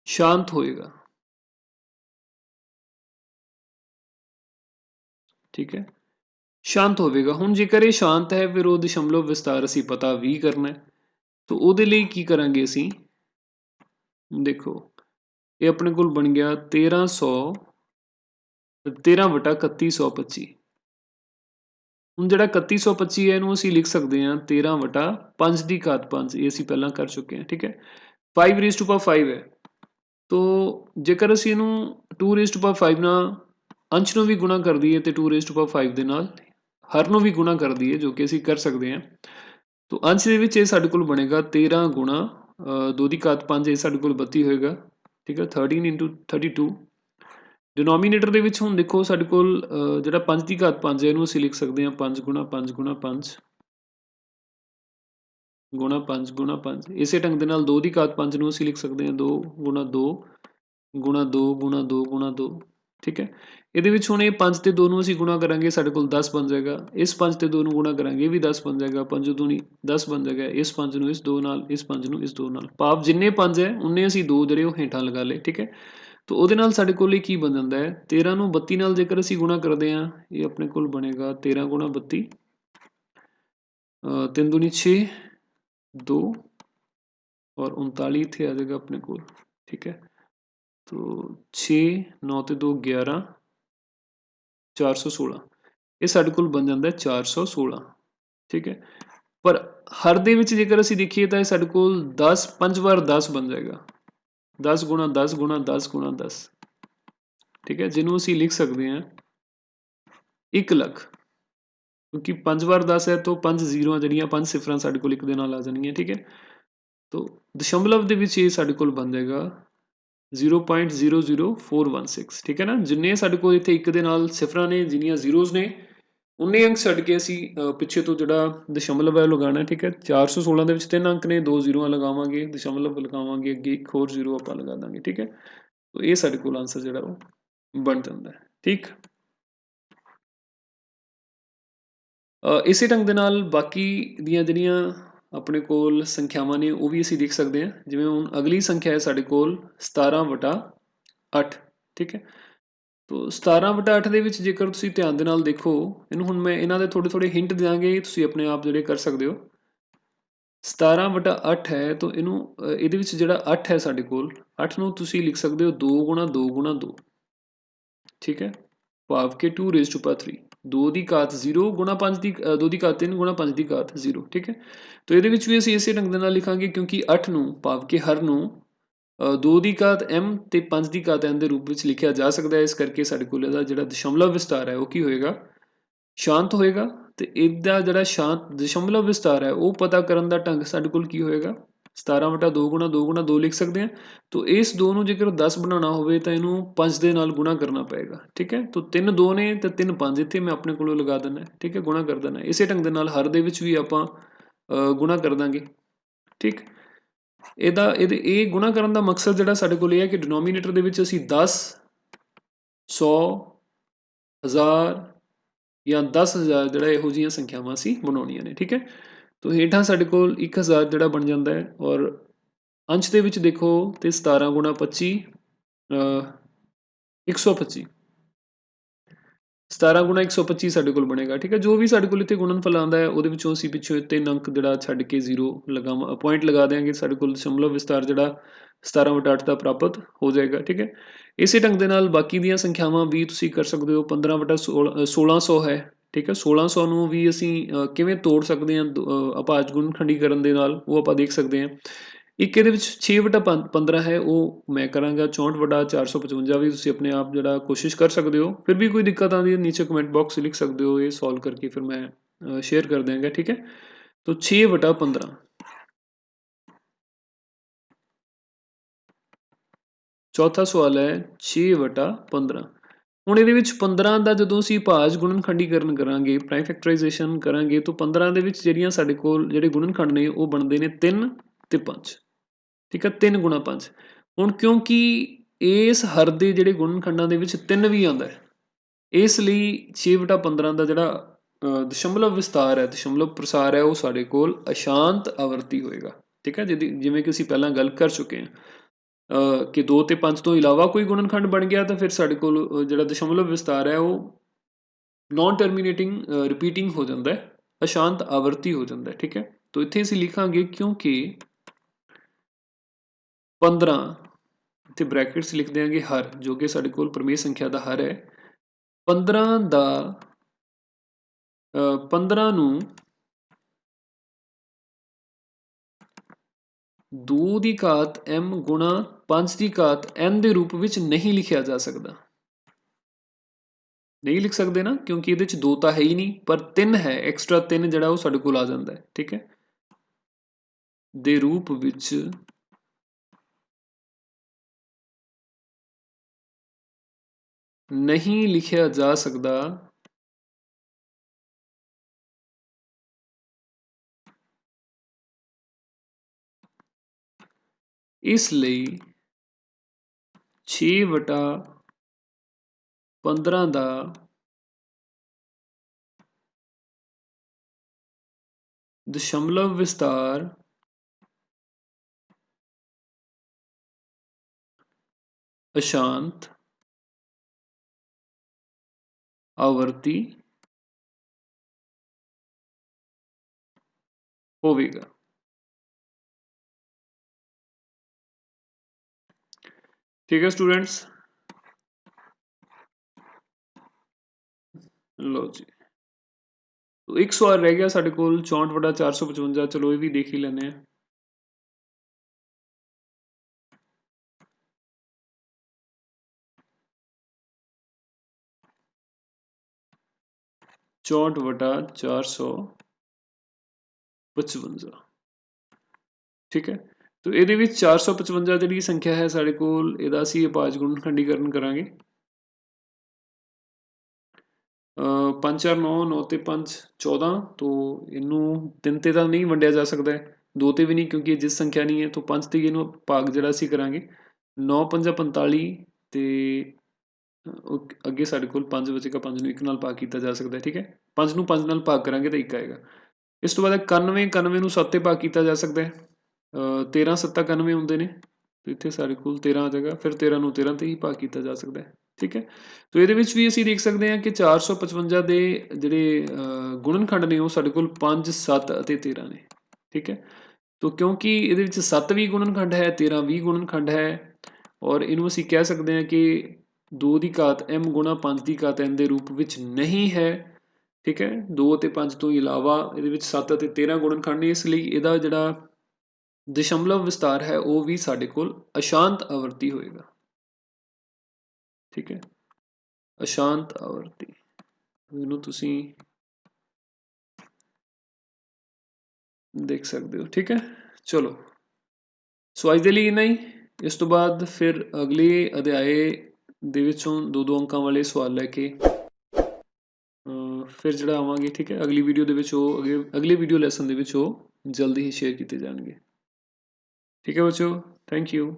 शांत होएगा। ठीक है, शांत होवेगा। हुण जेकर ये शांत है फिर वो दशमलव विस्तार असीं पता भी करना है, तो ਉਹਦੇ ਲਈ ਕੀ ਕਰਾਂਗੇ ਅਸੀਂ, देखो ये अपने कोल बन गया 13/3125। ਹੁਣ ਜਿਹੜਾ 3125 है ਇਹਨੂੰ ਅਸੀਂ ਲਿਖ ਸਕਦੇ ਹਾਂ 13/5 ਦੀ ਘਾਤ 5, ਇਹ ਅਸੀਂ ਪਹਿਲਾਂ ਕਰ ਚੁੱਕੇ ਹਾਂ। ठीक है, 5 ਰੇਜ਼ ਟੂ ਪਾਵਰ 5 है, तो जेकर ਅਸੀਂ ਇਹਨੂੰ 2 ਰੇਜ਼ ਟੂ ਪਾਵਰ 5 ਨਾਲ ਅੰਸ਼ ਨੂੰ ਵੀ ਗੁਣਾ ਕਰ ਦਈਏ ਤੇ 2 ਰੇਜ਼ ਟੂ ਪਾਵਰ 5 ਦੇ ਨਾਲ ਹਰ ਨੂੰ ਵੀ ਗੁਣਾ ਕਰ ਦਈਏ, ਜੋ ਕਿ ਅਸੀਂ ਕਰ ਸਕਦੇ ਹਾਂ। तो अंश ਦੇ ਵਿੱਚ ਇਹ ਸਾਡੇ ਕੋਲ ਬਣੇਗਾ 13 ਗੁਣਾ 2 ਦੀ ਘਾਤ 5, ਇਹ ਸਾਡੇ ਕੋਲ 32 ਹੋਏਗਾ। ਠੀਕ ਹੈ, 13 into 32। ਡਿਨੋਮੀਨੇਟਰ ਦੇ ਵਿੱਚ ਹੁਣ ਦੇਖੋ ਸਾਡੇ ਕੋਲ ਜਿਹੜਾ 5 ਦੀ ਘਾਤ 5 ਹੈ ਇਹਨੂੰ ਅਸੀਂ ਲਿਖ ਸਕਦੇ ਹਾਂ 5 ਗੁਣਾ 5 ਗੁਣਾ 5 ਗੁਣਾ 5 ਗੁਣਾ 5। ਇਸੇ ਢੰਗ ਦੇ ਨਾਲ 2 ਦੀ ਘਾਤ 5 ਨੂੰ ਅਸੀਂ ਲਿਖ ਸਕਦੇ ਹਾਂ 2 ਗੁਣਾ 2 ਗੁਣਾ 2 ਗੁਣਾ 2 ਗੁਣਾ 2। ਠੀਕ ਹੈ, ਇਹਦੇ ਵਿੱਚ ਹੁਣ ਇਹ 5 ਤੇ 2 ਨੂੰ ਅਸੀਂ ਗੁਣਾ ਕਰਾਂਗੇ ਸਾਡੇ ਕੋਲ 10 ਬਣ ਜਾਏਗਾ। ਇਸ 5 ਤੇ 2 ਨੂੰ ਗੁਣਾ ਕਰਾਂਗੇ ਇਹ ਵੀ 10 ਬਣ ਜਾਏਗਾ। 5 ਦੂਣੀ 10 ਬਣ ਜਾਏਗਾ। ਇਸ 5 ਨੂੰ ਇਸ 2 ਨਾਲ, ਇਸ 5 ਨੂੰ ਇਸ 2 ਨਾਲ, ਭਾਵ ਜਿੰਨੇ 5 ਹੈ ਉਨੇ ਅਸੀਂ 2 ਜਿਹੜੇ ਉਹ ਹੇਠਾਂ ਲਗਾ ਲਏ। ਠੀਕ ਹੈ, तो ਉਹਦੇ ਨਾਲ ਸਾਡੇ ਕੋਲ ਇਹ ਕੀ ਬਣ ਜਾਂਦਾ ਹੈ, 13 ਨੂੰ 32 ਨਾਲ ਜੇਕਰ ਅਸੀਂ ਗੁਣਾ ਕਰਦੇ ਹਾਂ ਇਹ ਆਪਣੇ ਕੋਲ ਬਣੇਗਾ 13 ਗੁਣਾ 32, 3 दूनी 6 2 और 39 ਇੱਥੇ ਆ ਜਾਏਗਾ ਆਪਣੇ ਕੋਲ। ठीक है, तो 6 9 ਤੇ 2 11 416 ਇਹ ਸਾਡੇ ਕੋਲ ਬਣ ਜਾਂਦਾ 416। ਠੀਕ ਹੈ, ਪਰ ਹਰ ਦੇ ਵਿੱਚ ਜੇਕਰ ਅਸੀਂ ਦੇਖੀਏ ਤਾਂ ਇਹ ਸਾਡੇ ਕੋਲ 10 5 ਵਾਰ 10 ਬਣ ਜਾਏਗਾ। 10 ਗੁਣਾ 10 ਗੁਣਾ 10 ਗੁਣਾ 10। ਠੀਕ ਹੈ, ਜਿਹਨੂੰ ਅਸੀਂ ਲਿਖ ਸਕਦੇ ਹਾਂ 1 ਲੱਖ, ਕਿਉਂਕਿ 5 ਵਾਰ 10 ਹੈ ਤਾਂ 5 ਜ਼ੀਰੋਆਂ ਜਿਹੜੀਆਂ 5 ਸਿਫਰਾਂ ਸਾਡੇ ਕੋਲ ਇੱਕ ਦੇ ਨਾਲ ਆ ਜਾਣਗੀਆਂ। ਠੀਕ ਹੈ, तो ਦਸ਼ਮਲਵ ਦੇ ਵਿੱਚ ਇਹ ਸਾਡੇ ਕੋਲ ਬਣ ਜਾਏਗਾ 0.00416। ਠੀਕ ਹੈ ਨਾ, ਜਿੰਨੇ ਸਾਡੇ ਕੋਲ ਇੱਥੇ ਇੱਕ ਦੇ ਨਾਲ ਸਿਫਰਾਂ ਨੇ, ਜਿੰਨੀਆਂ ਜ਼ੀਰੋਜ਼ ਨੇ, ਉਨੇ ਅੰਕ ਛੱਡ ਕੇ ਅਸੀਂ ਪਿੱਛੇ ਤੋਂ ਜਿਹੜਾ ਦਸ਼ਮਲਵ ਹੈ ਲਗਾਉਣਾ। ਠੀਕ ਹੈ, 416 ਦੇ ਵਿੱਚ 3 ਅੰਕ ਨੇ, 2 ਜ਼ੀਰੋਆਂ ਲਗਾਵਾਂਗੇ, ਦਸ਼ਮਲਵ ਲਗਾਵਾਂਗੇ, ਅੱਗੇ ਇੱਕ ਹੋਰ ਜ਼ੀਰੋ ਆਪਾਂ ਲਗਾ ਦਾਂਗੇ। ਠੀਕ ਹੈ, तो ਇਹ ਸਾਡੇ ਕੋਲ ਆਨਸਰ ਜਿਹੜਾ ਉਹ ਬਣ ਜਾਂਦਾ ਹੈ। ਠੀਕ, ਇਸੇ ਢੰਗ ਦੇ ਨਾਲ ਬਾਕੀ ਦੀਆਂ ਜਿਹੜੀਆਂ ਆਪਣੇ ਕੋਲ ਸੰਖਿਆਵਾਂ ਨੇ ਉਹ ਵੀ ਅਸੀਂ ਦੇਖ ਸਕਦੇ ਹਾਂ। ਜਿਵੇਂ ਹੁਣ ਅਗਲੀ ਸੰਖਿਆ ਹੈ ਸਾਡੇ ਕੋਲ 17/8। ਠੀਕ ਹੈ, ਤੋ 17/8 ਦੇ ਵਿੱਚ ਜੇਕਰ ਤੁਸੀਂ ਧਿਆਨ ਦੇ ਨਾਲ ਦੇਖੋ ਇਹਨੂੰ, ਹੁਣ ਮੈਂ ਇਹਨਾਂ ਦੇ ਥੋੜ੍ਹੇ ਹਿੰਟ ਦਿਆਂਗੇ, ਤੁਸੀਂ ਆਪਣੇ ਆਪ ਜਿਹੜੇ ਕਰ ਸਕਦੇ ਹੋ। 17/8 ਹੈ ਤਾਂ ਇਹਨੂੰ ਇਹਦੇ ਵਿੱਚ ਜਿਹੜਾ 8 ਹੈ ਸਾਡੇ ਕੋਲ, 8 ਨੂੰ ਤੁਸੀਂ ਲਿਖ ਸਕਦੇ ਹੋ 2 ਗੁਣਾ 2 ਗੁਣਾ 2। ਠੀਕ ਹੈ, ਭਾਵ ਕਿ 2 ਰੇਜ਼ ਟੂ ਪਾਵਰ 3, 2 ਦੀ ਘਾਤ 0 ਗੁਣਾ 5 ਦੀ 2 ਦੀ ਘਾਤ 3 ਗੁਣਾ 5 ਦੀ ਘਾਤ 0। ਠੀਕ ਹੈ, ਤਾਂ ਇਹਦੇ ਵਿੱਚ ਵੀ ਅਸੀਂ ਇਸੇ ਢੰਗ ਦੇ ਨਾਲ ਲਿਖਾਂਗੇ, ਕਿਉਂਕਿ 8 ਨੂੰ ਭਾਵ ਕਿ ਹਰ ਨੂੰ 2 ਦੀ ਘਾਤ m ਤੇ 5 ਦੀ ਘਾਤ n ਦੇ ਰੂਪ ਵਿੱਚ ਲਿਖਿਆ ਜਾ ਸਕਦਾ ਹੈ। ਇਸ ਕਰਕੇ ਸਾਡੇ ਕੋਲ ਇਹਦਾ ਜਿਹੜਾ ਦਸ਼ਮਲਵ ਵਿਸਤਾਰ ਹੈ ਉਹ ਕੀ ਹੋਏਗਾ, ਸ਼ਾਂਤ ਹੋਏਗਾ। ਤੇ ਇਹਦਾ ਜਿਹੜਾ ਸ਼ਾਂਤ ਦਸ਼ਮਲਵ ਵਿਸਤਾਰ ਹੈ ਉਹ ਪਤਾ ਕਰਨ ਦਾ ਢੰਗ ਸਾਡੇ ਕੋਲ ਕੀ ਹੋਏਗਾ, 17/2 ਗੁਣਾ 2 ਗੁਣਾ 2 ਲਿਖ ਸਕਦੇ ਹਾਂ। तो इस 2 ਨੂੰ ਜੇਕਰ 10 ਬਣਾਉਣਾ ਹੋਵੇ ਤਾਂ ਇਹਨੂੰ 5 ਦੇ ਨਾਲ ਗੁਣਾ ਕਰਨਾ ਪਏਗਾ। ਠੀਕ ਹੈ, तो 3 2 ਨੇ ਤੇ 3 5 ਇੱਥੇ ਮੈਂ ਆਪਣੇ ਕੋਲੋਂ ਲਗਾ ਦਿੰਦਾ। ਠੀਕ ਹੈ, ਗੁਣਾ ਕਰ ਦੇਣਾ। ਇਸੇ ਢੰਗ ਦੇ ਨਾਲ ਹਰ ਦੇ ਵਿੱਚ ਵੀ ਆਪਾਂ ਗੁਣਾ ਕਰ ਦਾਂਗੇ। ਠੀਕ, ਇਹ ਗੁਣਾ ਕਰਨ ਦਾ ਮਕਸਦ ਜਿਹੜਾ ਸਾਡੇ ਕੋਲ ਇਹ ਹੈ ਕਿ ਡਿਨੋਮੀਨੇਟਰ ਦੇ ਵਿੱਚ ਅਸੀਂ 10 100 1000 ਜਾਂ 10,000 ਜਿਹੜਾ ਇਹੋ ਜਿਹੀਆਂ ਸੰਖਿਆਵਾਂ ਅਸੀਂ ਬਣਾਉਣੀਆਂ ਨੇ। ਠੀਕ ਹੈ, तो ਹੇਠਾਂ ਸਾਡੇ ਕੋਲ 1000 ਜਿਹੜਾ ਬਣ ਜਾਂਦਾ ਹੈ, ਔਰ ਅੰਸ਼ ਦੇ ਵਿੱਚ ਦੇਖੋ ਤੇ 17 ਗੁਣਾ 25 125। 17 ਗੁਣਾ 125 ਸਾਡੇ ਕੋਲ ਬਣੇਗਾ। ਠੀਕ ਹੈ, ਜੋ ਵੀ ਸਾਡੇ ਕੋਲ ਇੱਥੇ ਗੁਣਨਫਲ ਆਉਂਦਾ ਹੈ ਉਹਦੇ ਵਿੱਚੋਂ ਅਸੀਂ ਪਿੱਛੋਂ 3 ਅੰਕ ਜਿਹੜਾ ਛੱਡ ਕੇ 0 ਪੁਆਇੰਟ ਲਗਾ ਦਿਆਂਗੇ, ਸਾਡੇ ਕੋਲ ਦਸ਼ਮਲਵ ਵਿਸਤਾਰ ਜਿਹੜਾ 17/8 ਦਾ ਪ੍ਰਾਪਤ ਹੋ ਜਾਏਗਾ। ਠੀਕ ਹੈ, ਇਸੇ ਢੰਗ ਦੇ ਨਾਲ ਬਾਕੀ ਦੀਆਂ ਸੰਖਿਆਵਾਂ ਵੀ ਤੁਸੀਂ ਕਰ ਸਕਦੇ ਹੋ। 15/1600 ਹੈ। ਠੀਕ ਹੈ, 1600 ਨੂੰ ਵੀ ਅਸੀਂ ਕਿਵੇਂ ਤੋੜ ਸਕਦੇ ਹਾਂ ਅਭਾਜ ਗੁਣਨਖੰਡੀਕਰਨ ਦੇ ਨਾਲ, ਉਹ ਆਪਾਂ ਦੇਖ ਸਕਦੇ ਹਾਂ। ਇੱਕ ਇਹਦੇ ਵਿੱਚ 6/15 ਹੈ, ਉਹ ਮੈਂ ਕਰਾਂਗਾ। 64/455 ਵੀ ਤੁਸੀਂ ਆਪਣੇ ਆਪ ਜਿਹੜਾ ਕੋਸ਼ਿਸ਼ ਕਰ ਸਕਦੇ ਹੋ। ਫਿਰ ਵੀ ਕੋਈ ਦਿੱਕਤ ਆਉਂਦੀ ਹੈ ਨੀਚੇ ਕਮੈਂਟ ਬਾਕਸ ਲਿਖ ਸਕਦੇ ਹੋ, ਇਹ ਸੋਲਵ ਕਰਕੇ ਫਿਰ ਮੈਂ ਸ਼ੇਅਰ ਕਰ ਦਿਆਂਗਾ। ਠੀਕ ਹੈ, तो 6/15। ਚੌਥਾ ਸਵਾਲ ਹੈ 6/15। ਹੁਣ ਇਹਦੇ ਵਿੱਚ 15 ਦਾ ਜਦੋਂ ਅਸੀਂ ਭਾਜ ਗੁਣਨਖੰਡੀਕਰਨ ਕਰਾਂਗੇ, ਪ੍ਰਾਈਮ ਫੈਕਟਰਾਈਜੇਸ਼ਨ ਕਰਾਂਗੇ, ਤਾਂ 15 ਦੇ ਵਿੱਚ ਜਿਹੜੀਆਂ ਸਾਡੇ ਕੋਲ ਜਿਹੜੇ ਗੁਣਨਖੰਡ ਨੇ ਉਹ ਬਣਦੇ ਨੇ 3 ਤੇ 5। ਠੀਕ ਹੈ, 3 ਗੁਣਾ 5। ਹੁਣ ਕਿਉਂਕਿ ਇਸ ਹਰ ਦੇ ਜਿਹੜੇ ਗੁਣਨਖੰਡਾਂ ਦੇ ਵਿੱਚ 3 ਵੀ ਆਉਂਦਾ ਹੈ, ਇਸ ਲਈ 6/15 ਦਾ ਜਿਹੜਾ ਦਸ਼ਮਲਵ ਵਿਸਤਾਰ ਹੈ, ਦਸ਼ਮਲਵ ਪ੍ਰਸਾਰ ਹੈ, ਉਹ ਸਾਡੇ ਕੋਲ ਅਸ਼ਾਂਤ ਆਵਰਤੀ ਹੋਏਗਾ। ਠੀਕ ਹੈ, ਜਿਵੇਂ ਕਿ ਅਸੀਂ ਪਹਿਲਾਂ ਗੱਲ ਕਰ ਚੁੱਕੇ ਹਾਂ ਕਿ 2 ਤੇ 5 ਤੋਂ ਇਲਾਵਾ ਕੋਈ ਗੁਣਨਖੰਡ ਬਣ ਗਿਆ ਤਾਂ ਫਿਰ ਸਾਡੇ ਕੋਲ ਜਿਹੜਾ ਦਸ਼ਮਲਵ ਵਿਸਤਾਰ ਹੈ ਉਹ ਨॉन ਟਰਮੀਨੇਟਿੰਗ ਰਿਪੀਟਿੰਗ ਹੋ ਜਾਂਦਾ ਹੈ, ਅਸ਼ਾਂਤ ਆਵਰਤੀ ਹੋ ਜਾਂਦਾ ਹੈ। ਠੀਕ ਹੈ, ਤਾਂ ਇੱਥੇ ਅਸੀਂ ਲਿਖਾਂਗੇ ਕਿਉਂਕਿ 15 ਇੱਥੇ ਬ੍ਰੈਕਟਸ ਲਿਖ ਦਿਆਂਗੇ ਹਰ, ਜੋ ਕਿ ਸਾਡੇ ਕੋਲ ਪ੍ਰਮੇय ਸੰਖਿਆ ਦਾ ਹਰ ਹੈ। 15 ਨੂੰ 2 ਦੀ ਘਾਤ m ਗੁਣਾ 5 ਦੀ ਘਾਤ n ਦੇ ਰੂਪ ਵਿੱਚ ਨਹੀਂ ਲਿਖਿਆ ਜਾ ਸਕਦਾ। ਨਹੀਂ ਲਿਖ ਸਕਦੇ ਨਾ, ਕਿਉਂਕਿ ਇਹਦੇ ਚ 2 ਤਾਂ ਹੈ ਹੀ ਨਹੀਂ, ਪਰ 3 ਹੈ, ਐਕਸਟਰਾ 3 ਜਿਹੜਾ ਉਹ ਸਾਡੇ ਕੋਲ ਆ ਜਾਂਦਾ ਹੈ। ਠੀਕ ਹੈ, ਦੇ ਰੂਪ ਵਿੱਚ ਨਹੀਂ ਲਿਖਿਆ ਜਾ ਸਕਦਾ। ਇਸ ਲਈ 6/15 ਦਾ ਦਸ਼ਮਲਵ ਵਿਸਤਾਰ ਅਸ਼ਾਂਤ ਆਵਰਤੀ ਹੋਵੇਗਾ। ਠੀਕ ਹੈ ਸਟੂਡੈਂਟਸ, ਲਓ ਜੀ, ਇੱਕ ਸਵਾਲ ਰਹਿ ਗਿਆ ਸਾਡੇ ਕੋਲ 64/455। ਚਲੋ ਇਹ ਵੀ ਦੇਖ ਹੀ ਲੈਂਦੇ ਹਾਂ। (64/455) ਠੀਕ ਹੈ, ਤਾਂ ਇਹਦੇ ਵਿੱਚ 455 ਜਿਹੜੀ ਸੰਖਿਆ ਹੈ ਸਾਡੇ ਕੋਲ, ਇਹਦਾ ਅਸੀਂ ਅਭਾਜ ਗੁਣਨਖੰਡੀਕਰਨ ਕਰਾਂਗੇ। 5 4 9, 9 ਤੇ 5 14, तो ਇਹਨੂੰ 3 ਤੇ ਤਾਂ ਨਹੀਂ ਵੰਡਿਆ ਜਾ ਸਕਦਾ, 2 ਤੇ ਵੀ ਨਹੀਂ, ਕਿਉਂਕਿ ਇਹ ਜਿਸ ਸੰਖਿਆ ਨਹੀਂ ਹੈ, ਤਾਂ 5 ਤੇ ਇਹਨੂੰ ਭਾਗ ਜਿਹੜਾ ਅਸੀਂ ਕਰਾਂਗੇ। 9 5 45 ਤੇ ਅੱਗੇ ਸਾਡੇ ਕੋਲ 5 ਬਚੇਗਾ, 5 ਨੂੰ 1 ਨਾਲ ਭਾਗ ਕੀਤਾ ਜਾ ਸਕਦਾ। ਠੀਕ ਹੈ, 5 ਨੂੰ 5 ਨਾਲ ਭਾਗ ਕਰਾਂਗੇ ਤਾਂ 1 ਆਏਗਾ। ਇਸ ਤੋਂ ਬਾਅਦ 91 ਨੂੰ 7 ਤੇ ਭਾਗ ਕੀਤਾ ਜਾ ਸਕਦਾ ਹੈ। 13 7 91 ਹੁੰਦੇ ਨੇ, ਇੱਥੇ ਸਾਡੇ ਕੋਲ 13 ਆ ਜਾਏਗਾ। ਫਿਰ 13 ਨੂੰ 13 ਤੇ ਹੀ ਭਾਗ ਕੀਤਾ ਜਾ ਸਕਦਾ ਹੈ। ਠੀਕ ਹੈ, ਤਾਂ ਇਹਦੇ ਵਿੱਚ ਵੀ ਅਸੀਂ ਦੇਖ ਸਕਦੇ ਹਾਂ ਕਿ 455 ਦੇ ਜਿਹੜੇ ਗੁਣਨਖੰਡ ਨੇ ਉਹ ਸਾਡੇ ਕੋਲ 5 7 ਅਤੇ 13 ਨੇ। ਠੀਕ ਹੈ, ਤਾਂ ਕਿਉਂਕਿ ਇਹਦੇ ਵਿੱਚ 7 ਵੀ ਗੁਣਨਖੰਡ ਹੈ, 13 ਵੀ ਗੁਣਨਖੰਡ ਹੈ, ਔਰ ਇਹਨੂੰ ਅਸੀਂ ਕਹਿ ਸਕਦੇ ਹਾਂ ਕਿ 2 ਦੀ ਘਾਤ m ਗੁਣਾ 5 ਦੀ ਘਾਤ n ਦੇ ਰੂਪ ਵਿੱਚ ਨਹੀਂ ਹੈ। ਠੀਕ ਹੈ, 2 ਅਤੇ 5 ਤੋਂ ਇਲਾਵਾ ਇਹਦੇ ਵਿੱਚ 7 ਅਤੇ 13 ਗੁਣਨਖੰਡ ਨੇ, ਇਸ ਲਈ ਇਹਦਾ ਜਿਹੜਾ ਦਸ਼ਮਲਵ ਵਿਸਤਾਰ ਹੈ ਉਹ ਵੀ ਸਾਡੇ ਕੋਲ ਅਸ਼ਾਂਤ ਆਵਰਤੀ ਹੋਏਗਾ। ਠੀਕ ਹੈ, ਅਸ਼ਾਂਤ ਆਵਰਤੀ, ਇਹਨੂੰ ਤੁਸੀਂ ਦੇਖ ਸਕਦੇ ਹੋ। ਠੀਕ ਹੈ, ਚਲੋ ਸੋ ਅੱਜ ਦੇ ਲਈ ਇੰਨਾ ਹੀ। ਇਸ ਤੋਂ ਬਾਅਦ ਫਿਰ ਅਗਲੇ ਅਧਿਆਏ ਦੇ ਵਿੱਚੋਂ 2 ਅੰਕਾਂ ਵਾਲੇ ਸਵਾਲ ਲੈ ਕੇ ਫਿਰ ਜਿਹੜਾ ਆਵਾਂਗੇ। ਠੀਕ ਹੈ, ਅਗਲੀ ਵੀਡੀਓ ਦੇ ਵਿੱਚ ਉਹ ਅਗਲੇ ਵੀਡੀਓ ਲੈਸਨ ਦੇ ਵਿੱਚ ਉਹ ਜਲਦੀ ਹੀ ਸ਼ੇਅਰ ਕੀਤੇ ਜਾਣਗੇ। ਠੀਕ ਹੈ ਬੱਚਿਓ, ਥੈਂਕ ਯੂ।